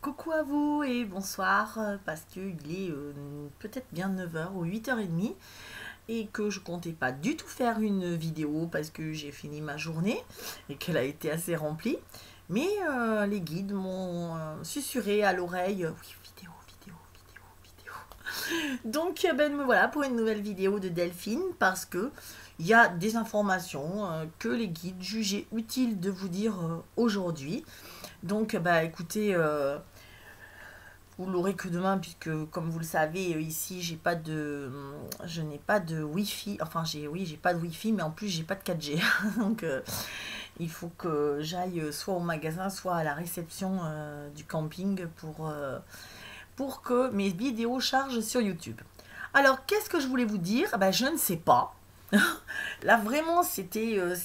Coucou à vous et bonsoir parce qu'il est peut-être bien 9 h ou 8 h 30 et que je comptais pas du tout faire une vidéo parce que j'ai fini ma journée et qu'elle a été assez remplie. Mais les guides m'ont susurré à l'oreille, oui, vidéo, vidéo, vidéo, vidéo. Donc ben me voilà pour une nouvelle vidéo de Delphine parce que il y a des informations que les guides jugeaient utile de vous dire aujourd'hui. Donc bah écoutez, vous l'aurez que demain puisque comme vous le savez ici je n'ai pas de wifi, enfin j'ai pas de wifi mais en plus j'ai pas de 4G. Donc il faut que j'aille soit au magasin soit à la réception du camping pour que mes vidéos chargent sur YouTube. Alors qu'est-ce que je voulais vous dire? Je ne sais pas. Là vraiment c'est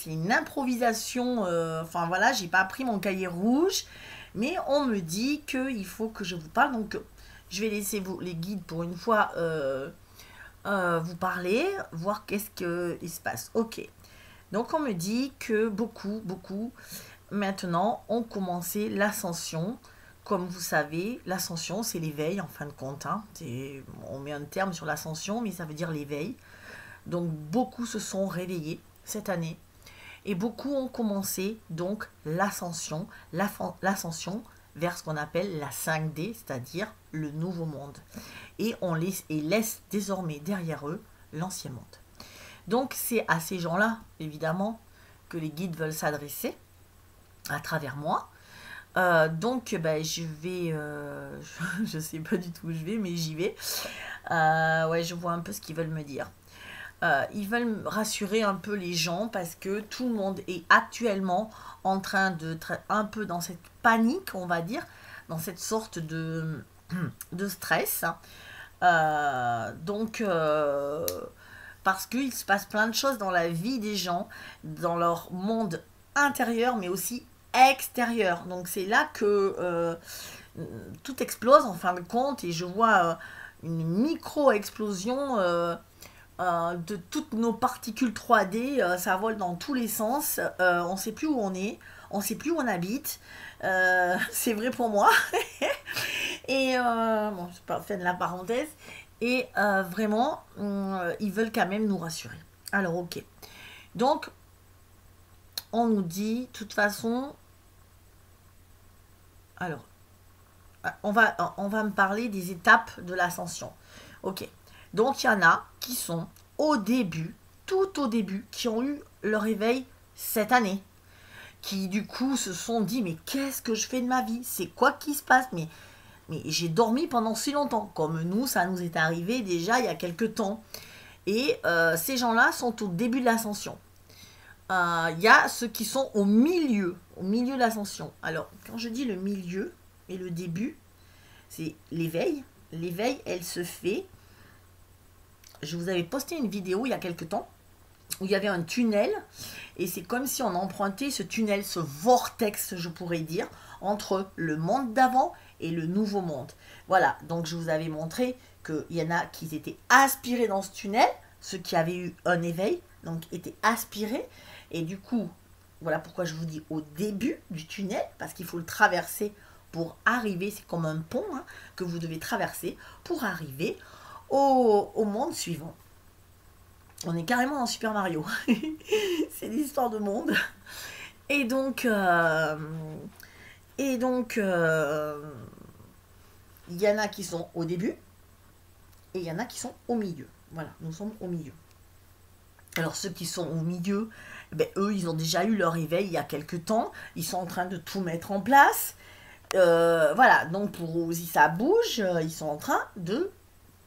une improvisation, enfin voilà, j'ai pas pris mon cahier rouge, mais on me dit qu'il faut que je vous parle, donc je vais laisser vous les guides pour une fois vous parler, voir qu'est-ce qu'il se passe. Ok, donc on me dit que beaucoup maintenant ont commencé l'ascension. Comme vous savez, l'ascension c'est l'éveil en fin de compte, hein. On met un terme sur l'ascension mais ça veut dire l'éveil. Donc beaucoup se sont réveillés cette année et beaucoup ont commencé donc l'ascension vers ce qu'on appelle la 5D, c'est-à-dire le nouveau monde. Et on laisse désormais derrière eux l'ancien monde. Donc c'est à ces gens-là, évidemment, que les guides veulent s'adresser à travers moi. Donc je vais, je sais pas du tout où je vais, mais j'y vais. Ouais, je vois un peu ce qu'ils veulent me dire. Ils veulent rassurer un peu les gens parce que tout le monde est actuellement en train d'être un peu dans cette panique, on va dire, dans cette sorte de stress. Donc, parce qu'il se passe plein de choses dans la vie des gens, dans leur monde intérieur, mais aussi extérieur. Donc c'est là que tout explose en fin de compte et je vois une micro-explosion de toutes nos particules 3D, ça vole dans tous les sens, on ne sait plus où on est, on ne sait plus où on habite, c'est vrai pour moi, et bon, je pas fait de la parenthèse, et vraiment, ils veulent quand même nous rassurer. Alors ok, donc on nous dit, de toute façon, alors, on va me parler des étapes de l'ascension. Ok. Donc il y en a qui sont au début, tout au début, qui ont eu leur réveil cette année. Qui du coup se sont dit mais qu'est-ce que je fais de ma vie? C'est quoi qui se passe? Mais j'ai dormi pendant si longtemps. Comme nous, ça nous est arrivé déjà il y a quelques temps. Et ces gens-là sont au début de l'ascension. Il y a ceux qui sont au milieu de l'ascension. Alors, quand je dis le milieu et le début, c'est l'éveil. L'éveil, elle se fait. Je vous avais posté une vidéo il y a quelques temps où il y avait un tunnel et c'est comme si on empruntait ce tunnel, ce vortex, je pourrais dire, entre le monde d'avant et le nouveau monde. Voilà, donc je vous avais montré qu'il y en a qui étaient aspirés dans ce tunnel, ceux qui avaient eu un éveil, donc étaient aspirés, et du coup, voilà pourquoi je vous dis au début du tunnel, parce qu'il faut le traverser pour arriver, c'est comme un pont hein, que vous devez traverser pour arriver au monde suivant. On est carrément dans Super Mario. C'est l'histoire de monde. Et donc, il y en a qui sont au début et il y en a qui sont au milieu. Voilà, nous sommes au milieu. Alors ceux qui sont au milieu, eux, ils ont déjà eu leur éveil il y a quelques temps. Ils sont en train de tout mettre en place. Voilà, donc pour si ça bouge, ils sont en train de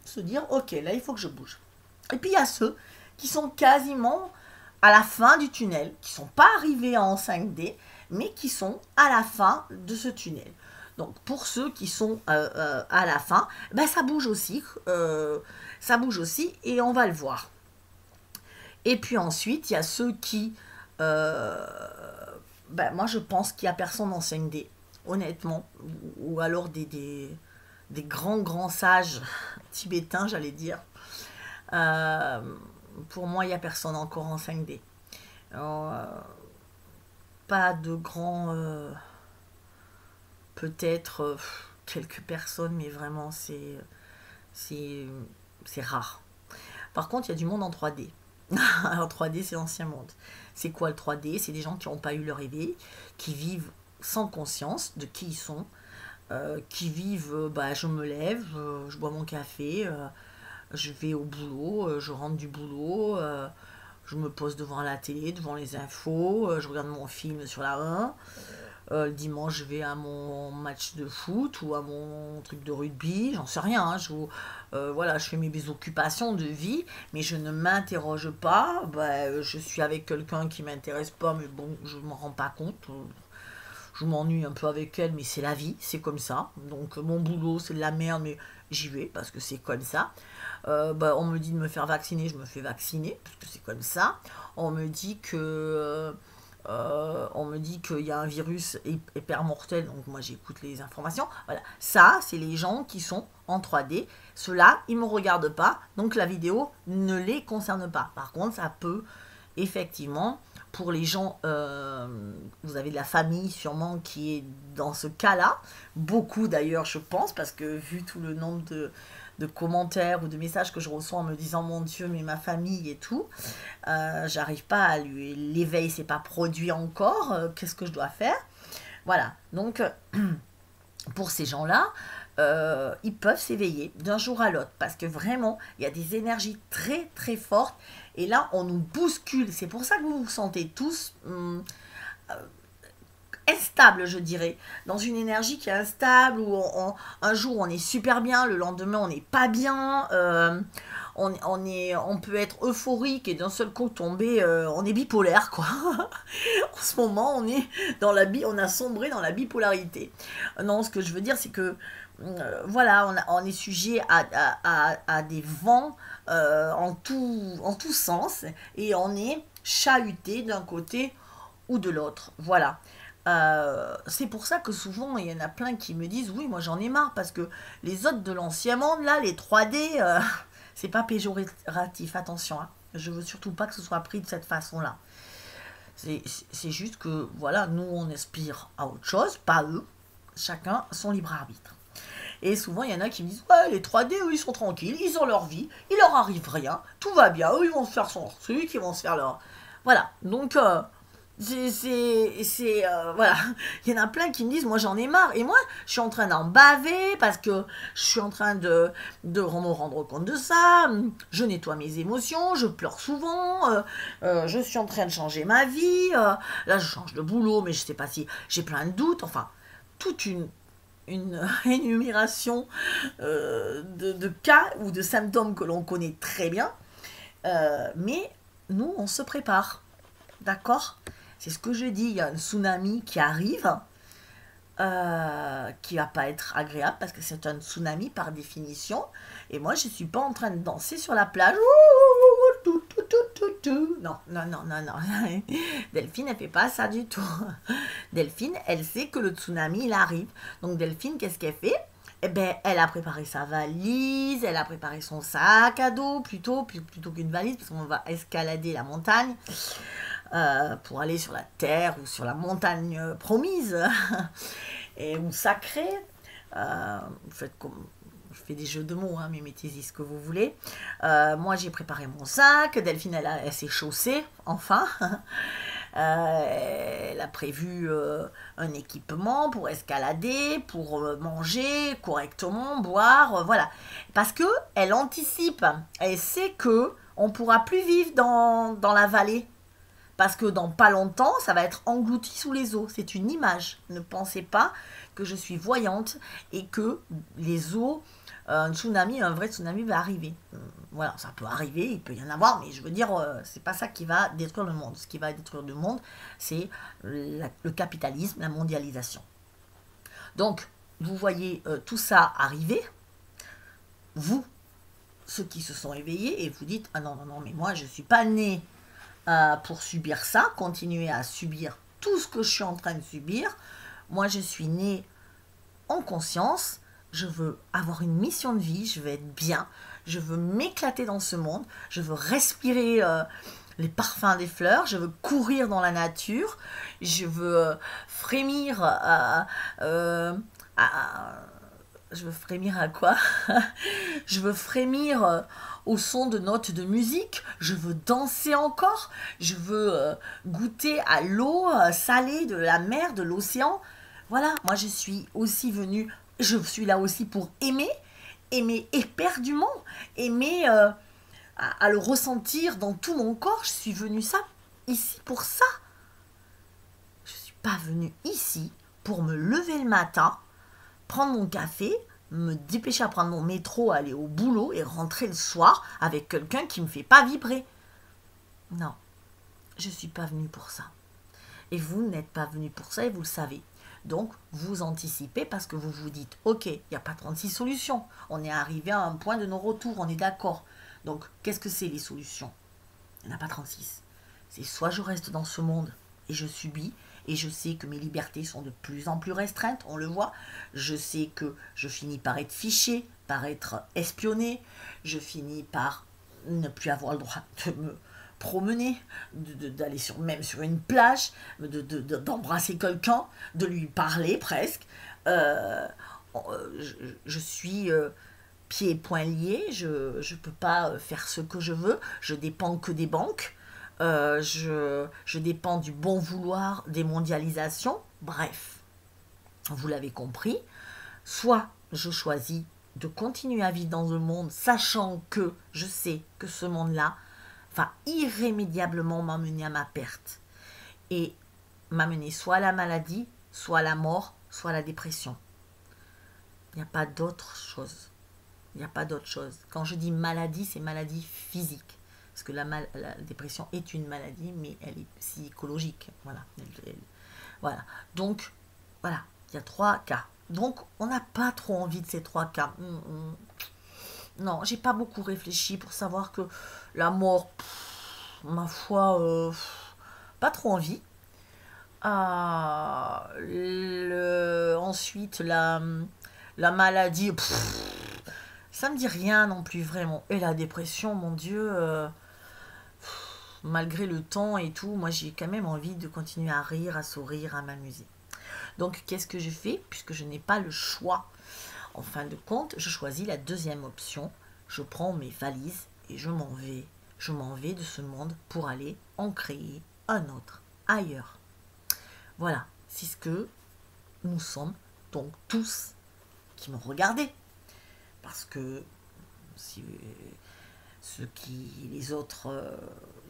se dire, ok, là, il faut que je bouge. Et puis il y a ceux qui sont quasiment à la fin du tunnel, qui ne sont pas arrivés en 5D, mais qui sont à la fin de ce tunnel. Donc pour ceux qui sont à la fin, ça bouge aussi. Ça bouge aussi et on va le voir. Et puis ensuite, il y a ceux qui... moi je pense qu'il n'y a personne en 5D, honnêtement. Ou alors des grands sages tibétains, j'allais dire. Pour moi, il n'y a personne encore en 5D. Pas de grands... peut-être quelques personnes, mais vraiment, c'est rare. Par contre, il y a du monde en 3D. Alors 3D, c'est l'ancien monde. C'est quoi le 3D? C'est des gens qui n'ont pas eu leur éveil, qui vivent sans conscience de qui ils sont, qui vivent, je me lève, je bois mon café, je vais au boulot, je rentre du boulot, je me pose devant la télé, devant les infos, je regarde mon film sur la 1. Le dimanche, je vais à mon match de foot ou à mon truc de rugby, j'en sais rien. Hein, voilà, je fais mes occupations de vie, mais je ne m'interroge pas. Je suis avec quelqu'un qui m'intéresse pas, mais bon, je m'en rends pas compte. Je m'ennuie un peu avec elle, mais c'est la vie, c'est comme ça. Donc mon boulot, c'est de la merde, mais j'y vais parce que c'est comme ça. On me dit de me faire vacciner, je me fais vacciner parce que c'est comme ça. On me dit que qu'il y a un virus hyper mortel, donc moi j'écoute les informations. Voilà, ça c'est les gens qui sont en 3D. Ceux-là, ils ne me regardent pas, donc la vidéo ne les concerne pas. Par contre, ça peut effectivement, pour les gens, vous avez de la famille sûrement qui est dans ce cas-là, beaucoup d'ailleurs je pense, parce que vu tout le nombre de commentaires ou de messages que je reçois en me disant mon Dieu, mais ma famille et tout, j'arrive pas à lui, l'éveil s'est pas produit encore, qu'est-ce que je dois faire? Voilà, donc pour ces gens-là, ils peuvent s'éveiller d'un jour à l'autre parce que vraiment, il y a des énergies très très fortes et là, on nous bouscule. C'est pour ça que vous vous sentez tous instable, je dirais, dans une énergie qui est instable, où un jour on est super bien, le lendemain on n'est pas bien, on peut être euphorique et d'un seul coup tomber, on est bipolaire quoi. En ce moment on a sombré dans la bipolarité. Non, ce que je veux dire c'est que voilà, on est sujet à des vents en tout sens et on est chahuté d'un côté ou de l'autre. Voilà. C'est pour ça que souvent il y en a plein qui me disent oui, moi j'en ai marre parce que les autres de l'ancien monde là, les 3D, c'est pas péjoratif, attention, hein. Je veux surtout pas que ce soit pris de cette façon là. C'est juste que voilà, nous on aspire à autre chose, pas eux, chacun son libre arbitre. Et souvent il y en a qui me disent ouais, les 3D eux ils sont tranquilles, ils ont leur vie, il leur arrive rien, tout va bien, eux ils vont se faire son truc, ils vont se faire leur... Voilà, donc voilà, il y en a plein qui me disent moi j'en ai marre et moi je suis en train d'en baver parce que je suis en train de me rendre compte de ça, je nettoie mes émotions, je pleure souvent, je suis en train de changer ma vie, là je change de boulot mais je sais pas si j'ai plein de doutes, enfin toute une énumération de cas ou de symptômes que l'on connaît très bien, mais nous on se prépare, d'accord? C'est ce que je dis, il y a un tsunami qui arrive, qui va pas être agréable parce que c'est un tsunami par définition. Et moi, je suis pas en train de danser sur la plage. Non, non, non, non, non. Delphine, elle fait pas ça du tout. Delphine, elle sait que le tsunami, il arrive. Donc Delphine, qu'est-ce qu'elle fait? Eh ben, elle a préparé sa valise, elle a préparé son sac à dos, plutôt qu'une valise, parce qu'on va escalader la montagne. Pour aller sur la terre ou sur la montagne promise ou sacrée. Vous faites comme, je fais des jeux de mots, hein, mais mettez-y ce que vous voulez. Moi j'ai préparé mon sac, Delphine elle s'est chaussée, enfin. Elle a prévu un équipement pour escalader, pour manger correctement, boire, voilà. Parce que elle anticipe, elle sait que on pourra plus vivre dans la vallée. Parce que dans pas longtemps, ça va être englouti sous les eaux. C'est une image. Ne pensez pas que je suis voyante et que les eaux, un tsunami, un vrai tsunami va arriver. Voilà, ça peut arriver, il peut y en avoir, mais je veux dire, c'est pas ça qui va détruire le monde. Ce qui va détruire le monde, c'est le capitalisme, la mondialisation. Donc, vous voyez tout ça arriver. Vous, ceux qui se sont éveillés, et vous dites, ah non, non, non, mais moi, je suis pas née pour subir ça, continuer à subir tout ce que je suis en train de subir. Moi, je suis née en conscience, je veux avoir une mission de vie, je veux être bien, je veux m'éclater dans ce monde, je veux respirer les parfums des fleurs, je veux courir dans la nature, je veux frémir Je veux frémir à quoi? Je veux frémir au son de notes de musique. Je veux danser encore. Je veux goûter à l'eau salée de la mer, de l'océan. Voilà, moi je suis aussi venue, je suis là aussi pour aimer, aimer éperdument, aimer à le ressentir dans tout mon corps. Je suis venue ici pour ça. Je ne suis pas venue ici pour me lever le matin, prendre mon café, me dépêcher à prendre mon métro, aller au boulot et rentrer le soir avec quelqu'un qui ne me fait pas vibrer. Non, je ne suis pas venue pour ça. Et vous n'êtes pas venu pour ça et vous le savez. Donc, vous anticipez parce que vous vous dites, ok, il n'y a pas 36 solutions. On est arrivé à un point de non-retour, on est d'accord. Donc, qu'est-ce que c'est les solutions? Il n'y en a pas 36. C'est soit je reste dans ce monde et je subis, et je sais que mes libertés sont de plus en plus restreintes, on le voit. Je sais que je finis par être fiché, par être espionné. Je finis par ne plus avoir le droit de me promener, d'aller même sur une plage, d'embrasser quelqu'un, de lui parler presque. Je suis pieds et poings liés, je ne peux pas faire ce que je veux, je dépends que des banques. Je dépends du bon vouloir des mondialisations. Bref, vous l'avez compris. Soit je choisis de continuer à vivre dans le monde, sachant que je sais que ce monde-là va irrémédiablement m'amener à ma perte. Et m'amener soit à la maladie, soit à la mort, soit à la dépression. Il n'y a pas d'autre chose. Il n'y a pas d'autre chose. Quand je dis maladie, c'est maladie physique. Parce que la dépression est une maladie, mais elle est psychologique. Voilà. Voilà. Donc, voilà. Il y a 3 cas. Donc, on n'a pas trop envie de ces 3 cas. Non, j'ai pas beaucoup réfléchi pour savoir que la mort, ma foi, pas trop envie. Ensuite, la maladie, ça me dit rien non plus vraiment. Et la dépression, mon Dieu, malgré le temps et tout, moi j'ai quand même envie de continuer à rire, à sourire, à m'amuser. Donc qu'est-ce que je fais? Puisque je n'ai pas le choix, en fin de compte, je choisis la deuxième option. Je prends mes valises et je m'en vais. Je m'en vais de ce monde pour aller en créer un autre, ailleurs. Voilà, c'est ce que nous sommes donc tous qui me regardez. Parce que si les autres,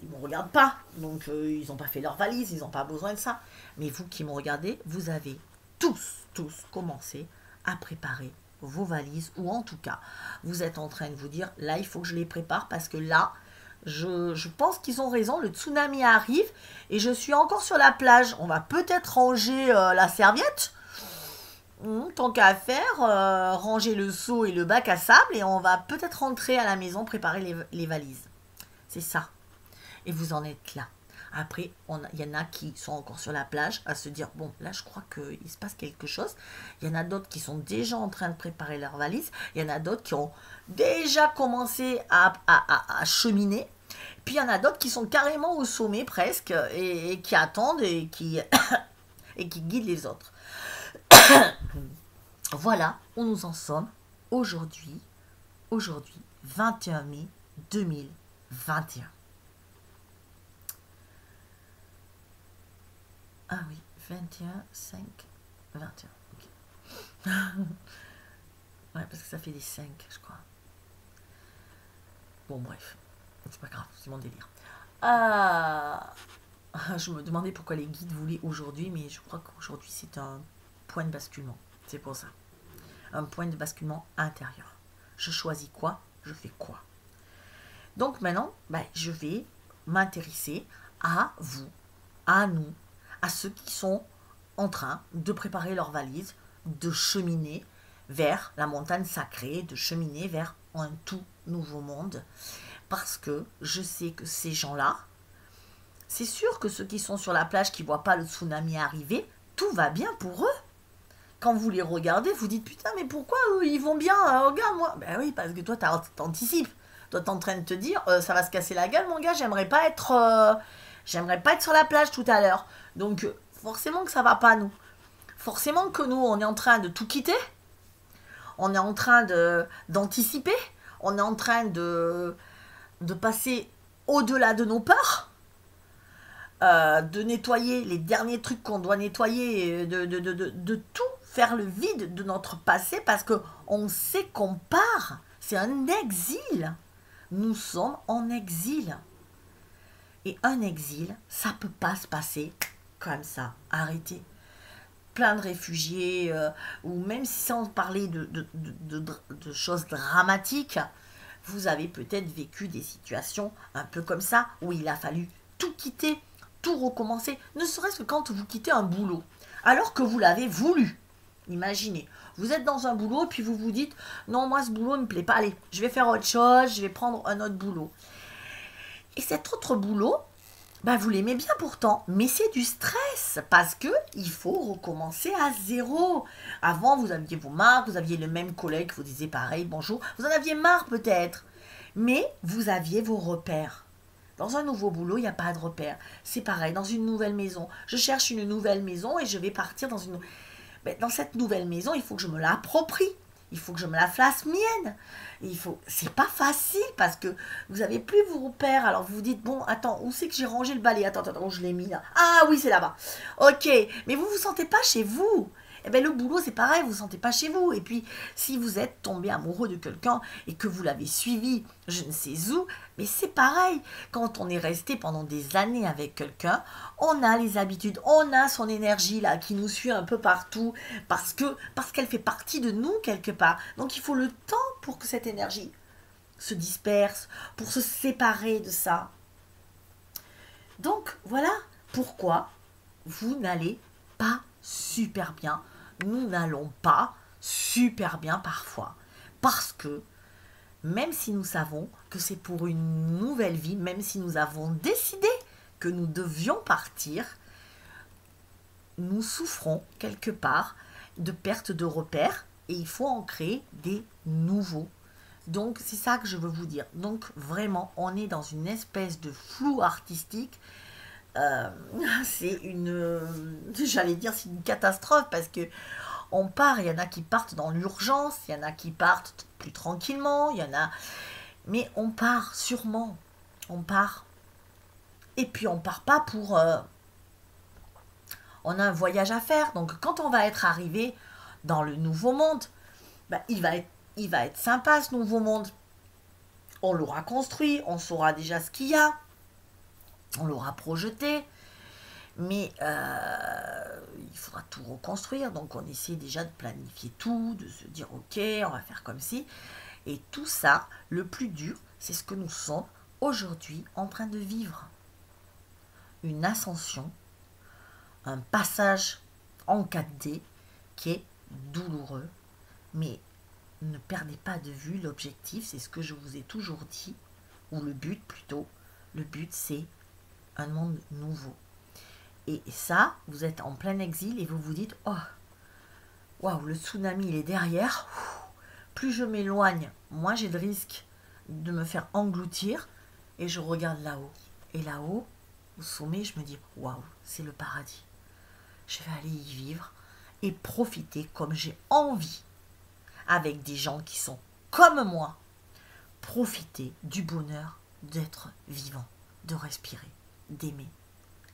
ils ne me regardent pas. Donc ils n'ont pas fait leur valise, ils n'ont pas besoin de ça. Mais vous qui me regardez, vous avez tous commencé à préparer vos valises. Ou en tout cas, vous êtes en train de vous dire, là, il faut que je les prépare parce que là, je pense qu'ils ont raison, le tsunami arrive et je suis encore sur la plage. On va peut-être ranger la serviette. Tant qu'à faire, ranger le seau et le bac à sable et on va peut-être rentrer à la maison, préparer les valises. C'est ça. Et vous en êtes là. Après, il y en a qui sont encore sur la plage à se dire, bon, là, je crois qu'il se passe quelque chose. Il y en a d'autres qui sont déjà en train de préparer leurs valises. Il y en a d'autres qui ont déjà commencé à cheminer. Puis il y en a d'autres qui sont carrément au sommet presque et qui attendent et qui guident les autres. Voilà où nous en sommes aujourd'hui, 21 mai 2021. Ah oui, 21, 5, 21. Okay. Ouais, parce que ça fait des 5, je crois. Bon, bref, c'est pas grave, c'est mon délire. Je me demandais pourquoi les guides voulaient aujourd'hui, mais je crois qu'aujourd'hui c'est un point de basculement. C'est pour ça. Un point de basculement intérieur. Je choisis quoi, je fais quoi. Donc maintenant, je vais m'intéresser à vous, à nous, à ceux qui sont en train de préparer leurs valises, de cheminer vers la montagne sacrée, de cheminer vers un tout nouveau monde. Parce que je sais que ces gens-là, c'est sûr que ceux qui sont sur la plage, qui ne voient pas le tsunami arriver, tout va bien pour eux. Quand vous les regardez, vous dites, putain, mais pourquoi eux, ils vont bien, regarde moi. Ben oui, parce que toi, t'anticipes. Toi, t'es en train de te dire, ça va se casser la gueule, mon gars, j'aimerais pas être sur la plage tout à l'heure. Donc, forcément que ça va pas, nous. Forcément que nous, on est en train de tout quitter. on est en train d'anticiper, on est en train de passer au-delà de nos peurs, de nettoyer les derniers trucs qu'on doit nettoyer, de tout faire le vide de notre passé parce qu'on sait qu'on part. C'est un exil. Nous sommes en exil. Et un exil, ça peut pas se passer comme ça. Arrêtez. Plein de réfugiés, ou même sans parler de choses dramatiques, vous avez peut-être vécu des situations un peu comme ça, où il a fallu tout quitter, tout recommencer, ne serait-ce que quand vous quittez un boulot, alors que vous l'avez voulu. Imaginez, vous êtes dans un boulot, puis vous vous dites, non, moi ce boulot ne me plaît pas, allez, je vais faire autre chose, je vais prendre un autre boulot. Et cet autre boulot, ben vous l'aimez bien pourtant, mais c'est du stress, parce que il faut recommencer à zéro. Avant, vous aviez vos marques, vous aviez le même collègue, vous disiez pareil, bonjour, vous en aviez marre peut-être, mais vous aviez vos repères. Dans un nouveau boulot, il n'y a pas de repères. C'est pareil, dans une nouvelle maison. Je cherche une nouvelle maison et je vais partir dans une... Mais dans cette nouvelle maison, il faut que je me l'approprie. Il faut que je me la fasse mienne. C'est pas facile parce que vous n'avez plus vos repères. Alors vous vous dites, bon, attends, où c'est que j'ai rangé le balai? Attends, je l'ai mis là. Ah oui, c'est là-bas. Ok, mais vous ne vous sentez pas chez vous. Eh bien, le boulot, c'est pareil, vous ne vous sentez pas chez vous. Et puis, si vous êtes tombé amoureux de quelqu'un et que vous l'avez suivi, je ne sais où, mais c'est pareil. Quand on est resté pendant des années avec quelqu'un, on a les habitudes, on a son énergie là qui nous suit un peu partout parce qu'elle fait partie de nous quelque part. Donc, il faut le temps pour que cette énergie se disperse, pour se séparer de ça. Donc, voilà pourquoi vous n'allez pas super bien. Nous n'allons pas super bien parfois. Parce que même si nous savons que c'est pour une nouvelle vie, même si nous avons décidé que nous devions partir, nous souffrons quelque part de perte de repères et il faut en créer des nouveaux. Donc c'est ça que je veux vous dire. Donc vraiment, on est dans une espèce de flou artistique. C'est j'allais dire c'est une catastrophe parce que on part, il y en a qui partent dans l'urgence, il y en a qui partent plus tranquillement, il y en a, mais on part sûrement, on part, et puis on part pas pour, on a un voyage à faire, donc quand on va être arrivé dans le nouveau monde, ben, il va être sympa ce nouveau monde, on l'aura construit, on saura déjà ce qu'il y a, on l'aura projeté, mais il faudra tout reconstruire, donc on essaie déjà de planifier tout, de se dire ok, on va faire comme ci, et tout ça, le plus dur, c'est ce que nous sommes aujourd'hui en train de vivre. Une ascension, un passage en 4D qui est douloureux, mais ne perdez pas de vue l'objectif, c'est ce que je vous ai toujours dit, ou le but plutôt, le but c'est un monde nouveau. Et ça, vous êtes en plein exil et vous vous dites, oh, waouh, le tsunami il est derrière, plus je m'éloigne, moins j'ai de risque de me faire engloutir, et je regarde là-haut. Et là-haut, au sommet, je me dis, waouh, c'est le paradis. Je vais aller y vivre et profiter comme j'ai envie, avec des gens qui sont comme moi, profiter du bonheur d'être vivant, de respirer, d'aimer,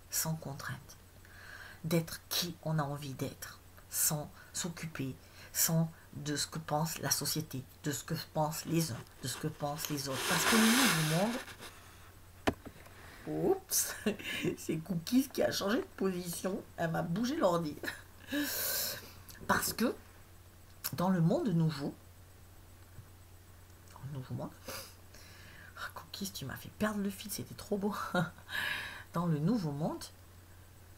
sans contrainte, d'être qui on a envie d'être, sans s'occuper, sans de ce que pense la société, de ce que pensent les uns, de ce que pensent les autres. Parce que le nouveau monde, oups, c'est Cookies qui a changé de position, elle m'a bougé l'ordi. Parce que dans le monde nouveau, monde, Cookies, tu m'as fait perdre le fil, c'était trop beau. Dans le nouveau monde,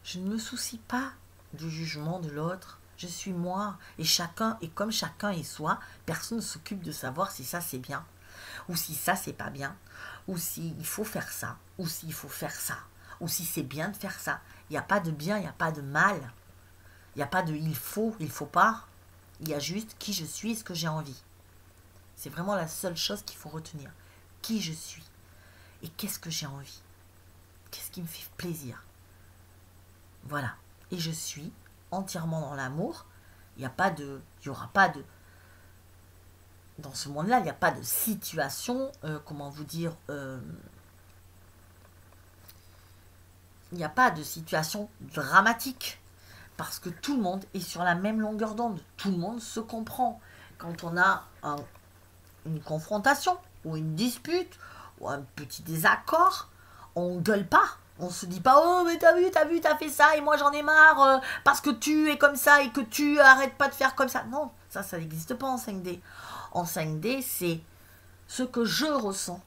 je ne me soucie pas du jugement de l'autre. Je suis moi. Et comme chacun est soi, personne ne s'occupe de savoir si ça c'est bien. Ou si ça c'est pas bien. Ou s'il faut faire ça. Ou s'il faut faire ça. Ou si c'est bien de faire ça. Il n'y a pas de bien, il n'y a pas de mal. Il n'y a pas de il faut pas. Il y a juste qui je suis et ce que j'ai envie. C'est vraiment la seule chose qu'il faut retenir. Qui je suis. Et qu'est-ce que j'ai envie. Qu'est-ce qui me fait plaisir. Voilà. Et je suis entièrement dans l'amour. Il n'y aura pas de dans ce monde-là, il n'y a pas de situation, comment vous dire, il n'y a pas de situation dramatique. Parce que tout le monde est sur la même longueur d'onde. Tout le monde se comprend. Quand on a une confrontation, ou une dispute, ou un petit désaccord, on gueule pas. On se dit pas, oh mais t'as fait ça et moi j'en ai marre parce que tu es comme ça et que tu arrêtes pas de faire comme ça. Non, ça n'existe pas en 5D. En 5D, c'est ce que je ressens.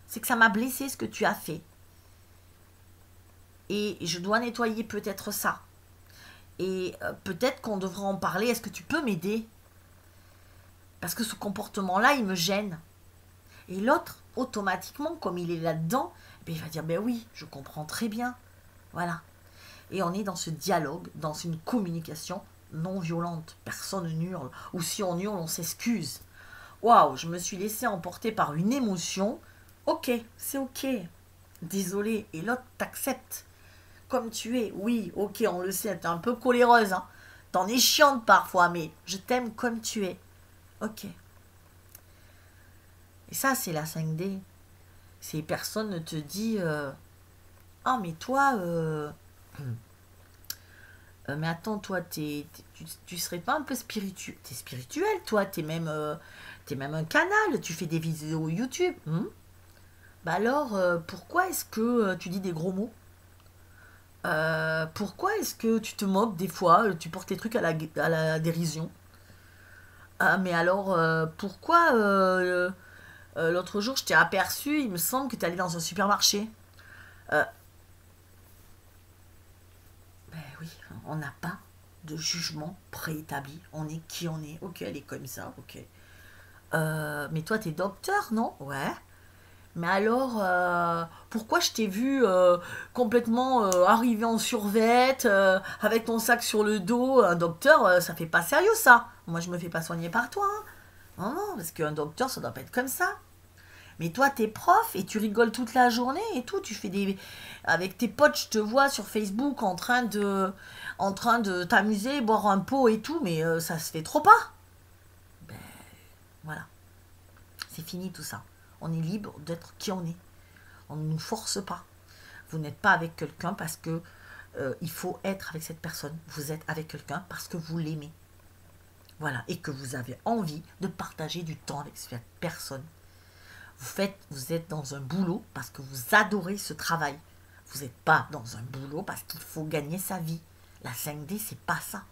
C'est que ça m'a blessé ce que tu as fait. Et je dois nettoyer peut-être ça. Et peut-être qu'on devrait en parler. Est-ce que tu peux m'aider? Parce que ce comportement-là, il me gêne. Et l'autre, automatiquement, comme il est là-dedans, ben, il va dire, ben oui, je comprends très bien. Voilà. Et on est dans ce dialogue, dans une communication non violente. Personne ne hurle. Ou si on hurle, on s'excuse. Waouh, je me suis laissée emporter par une émotion. Ok, c'est ok. Désolé. Et l'autre t'accepte. Comme tu es. Oui, ok, on le sait, t'es un peu coléreuse. Hein. T'en es chiante parfois, mais je t'aime comme tu es. Ok. Et ça, c'est la 5D. Ces personnes ne te disent ah, mais toi, mais attends, toi, tu serais pas un peu spirituel? T'es spirituel, toi, t'es même un canal, tu fais des vidéos YouTube. Bah alors, pourquoi est-ce que tu dis des gros mots? Pourquoi est-ce que tu te moques des fois, tu portes les trucs à la dérision? Mais alors, pourquoi l'autre jour, je t'ai aperçu, il me semble que tu allais dans un supermarché. Ben oui, on n'a pas de jugement préétabli. On est qui on est. Ok, elle est comme ça, ok. Mais toi, t'es docteur, non? Ouais. Mais alors, pourquoi je t'ai vu complètement arriver en survêt, avec ton sac sur le dos? Un docteur, ça fait pas sérieux ça. Moi, je me fais pas soigner par toi. Hein. Non, non, parce qu'un docteur, ça doit pas être comme ça. Mais toi, t'es prof et tu rigoles toute la journée et tout. Tu fais des... Avec tes potes, je te vois sur Facebook en train de t'amuser, boire un pot et tout, mais ça se fait trop pas. Ben, voilà. C'est fini tout ça. On est libre d'être qui on est. On ne nous force pas. Vous n'êtes pas avec quelqu'un parce que il faut être avec cette personne. Vous êtes avec quelqu'un parce que vous l'aimez. Voilà. Et que vous avez envie de partager du temps avec cette personne. Vous êtes dans un boulot parce que vous adorez ce travail. Vous n'êtes pas dans un boulot parce qu'il faut gagner sa vie. La 5D, c'est pas ça.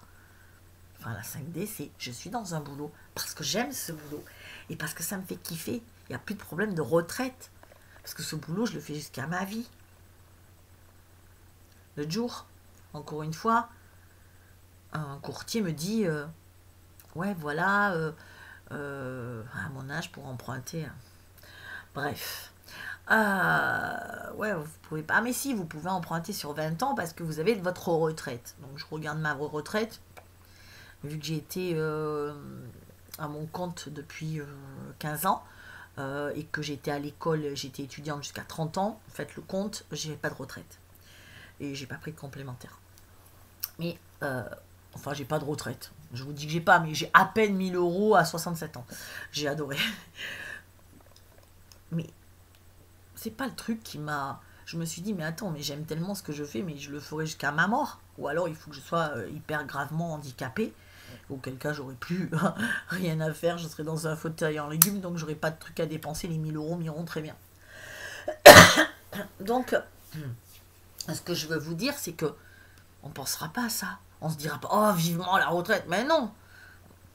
Enfin, la 5D, c'est je suis dans un boulot parce que j'aime ce boulot et parce que ça me fait kiffer. Il n'y a plus de problème de retraite. Parce que ce boulot, je le fais jusqu'à ma vie. Le jour, encore une fois, un courtier me dit ouais, voilà, à mon âge pour emprunter. Bref. Ouais, vous pouvez pas. Ah, mais si, vous pouvez emprunter sur 20 ans parce que vous avez votre retraite. Donc, je regarde ma retraite. Vu que j'ai été à mon compte depuis 15 ans et que j'étais à l'école, j'étais étudiante jusqu'à 30 ans, faites le compte, j'ai pas de retraite. Et j'ai pas pris de complémentaire. Mais, enfin, j'ai pas de retraite. Je vous dis que j'ai pas, mais j'ai à peine 1000 euros à 67 ans. J'ai adoré. Mais c'est pas le truc qui m'a... Je me suis dit, mais attends, mais j'aime tellement ce que je fais, mais je le ferai jusqu'à ma mort. Ou alors, il faut que je sois hyper gravement handicapé. Auquel cas, j'aurais plus rien à faire. Je serais dans un fauteuil en légumes, donc j'aurais pas de truc à dépenser. Les 1000 euros m'iront très bien. Donc, ce que je veux vous dire, c'est que on pensera pas à ça. On se dira pas, oh, vivement la retraite. Mais non.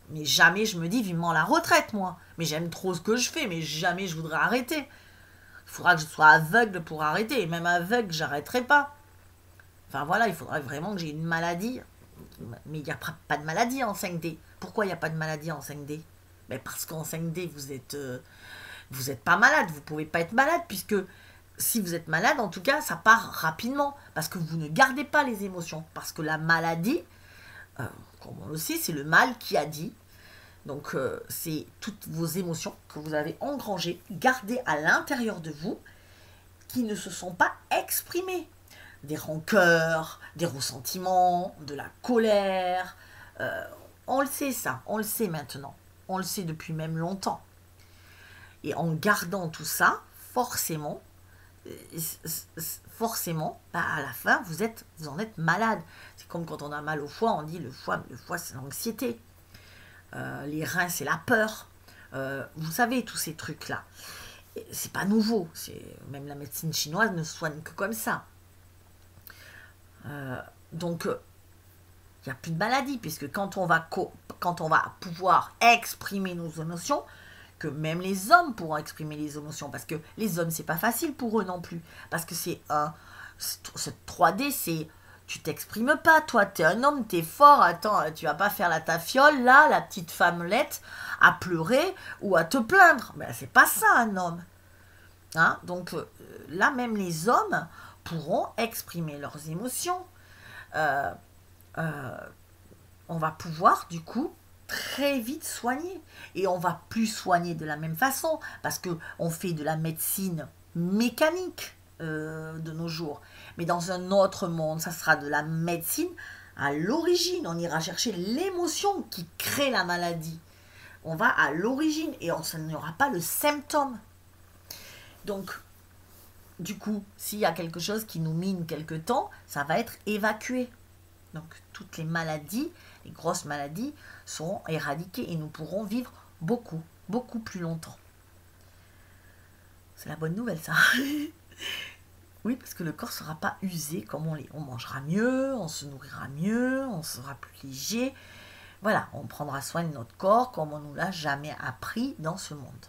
Mais jamais je me dis vivement la retraite, moi. Mais j'aime trop ce que je fais, mais jamais je voudrais arrêter. Il faudra que je sois aveugle pour arrêter. Et même aveugle, j'arrêterai pas. Enfin voilà, il faudra vraiment que j'ai une maladie. Mais il n'y a pas de maladie en 5D. Pourquoi il n'y a pas de maladie en 5D? Ben parce qu'en 5D, vous êtes pas malade. Vous pouvez pas être malade puisque si vous êtes malade, en tout cas, ça part rapidement. Parce que vous ne gardez pas les émotions. Parce que la maladie, comme on le sait, c'est le mal qui a dit. Donc, c'est toutes vos émotions que vous avez engrangées, gardées à l'intérieur de vous, qui ne se sont pas exprimées. Des rancœurs, des ressentiments, de la colère. On le sait ça, on le sait maintenant. on le sait depuis même longtemps. Et en gardant tout ça, forcément, à la fin, vous en êtes malade. C'est comme quand on a mal au foie, on dit le foie c'est l'anxiété. Les reins, c'est la peur. Vous savez, tous ces trucs-là. C'est pas nouveau. Même la médecine chinoise ne soigne que comme ça. Donc, il n'y a plus de maladie, puisque quand on va pouvoir exprimer nos émotions, que même les hommes pourront exprimer les émotions, parce que les hommes, c'est pas facile pour eux non plus, parce que cette 3D, c'est, tu t'exprimes pas, toi, t'es un homme, t'es fort, attends, tu vas pas faire la tafiole, là, la petite femmelette, à pleurer ou à te plaindre, mais c'est pas ça, un homme, hein? Donc, là, même les hommes pourront exprimer leurs émotions, on va pouvoir, du coup, très vite soigner. Et on va plus soigner de la même façon, parce qu'on fait de la médecine mécanique de nos jours. Mais dans un autre monde, ça sera de la médecine à l'origine. On ira chercher l'émotion qui crée la maladie. On va à l'origine et on n'y aura pas le symptôme. Donc, du coup, s'il y a quelque chose qui nous mine quelque temps, ça va être évacué. Donc, toutes les maladies, les grosses maladies, seront éradiquées et nous pourrons vivre beaucoup, beaucoup plus longtemps. C'est la bonne nouvelle, ça. Oui, parce que le corps ne sera pas usé comme on mangera mieux, on se nourrira mieux, on sera plus léger. Voilà, on prendra soin de notre corps comme on ne nous l'a jamais appris dans ce monde.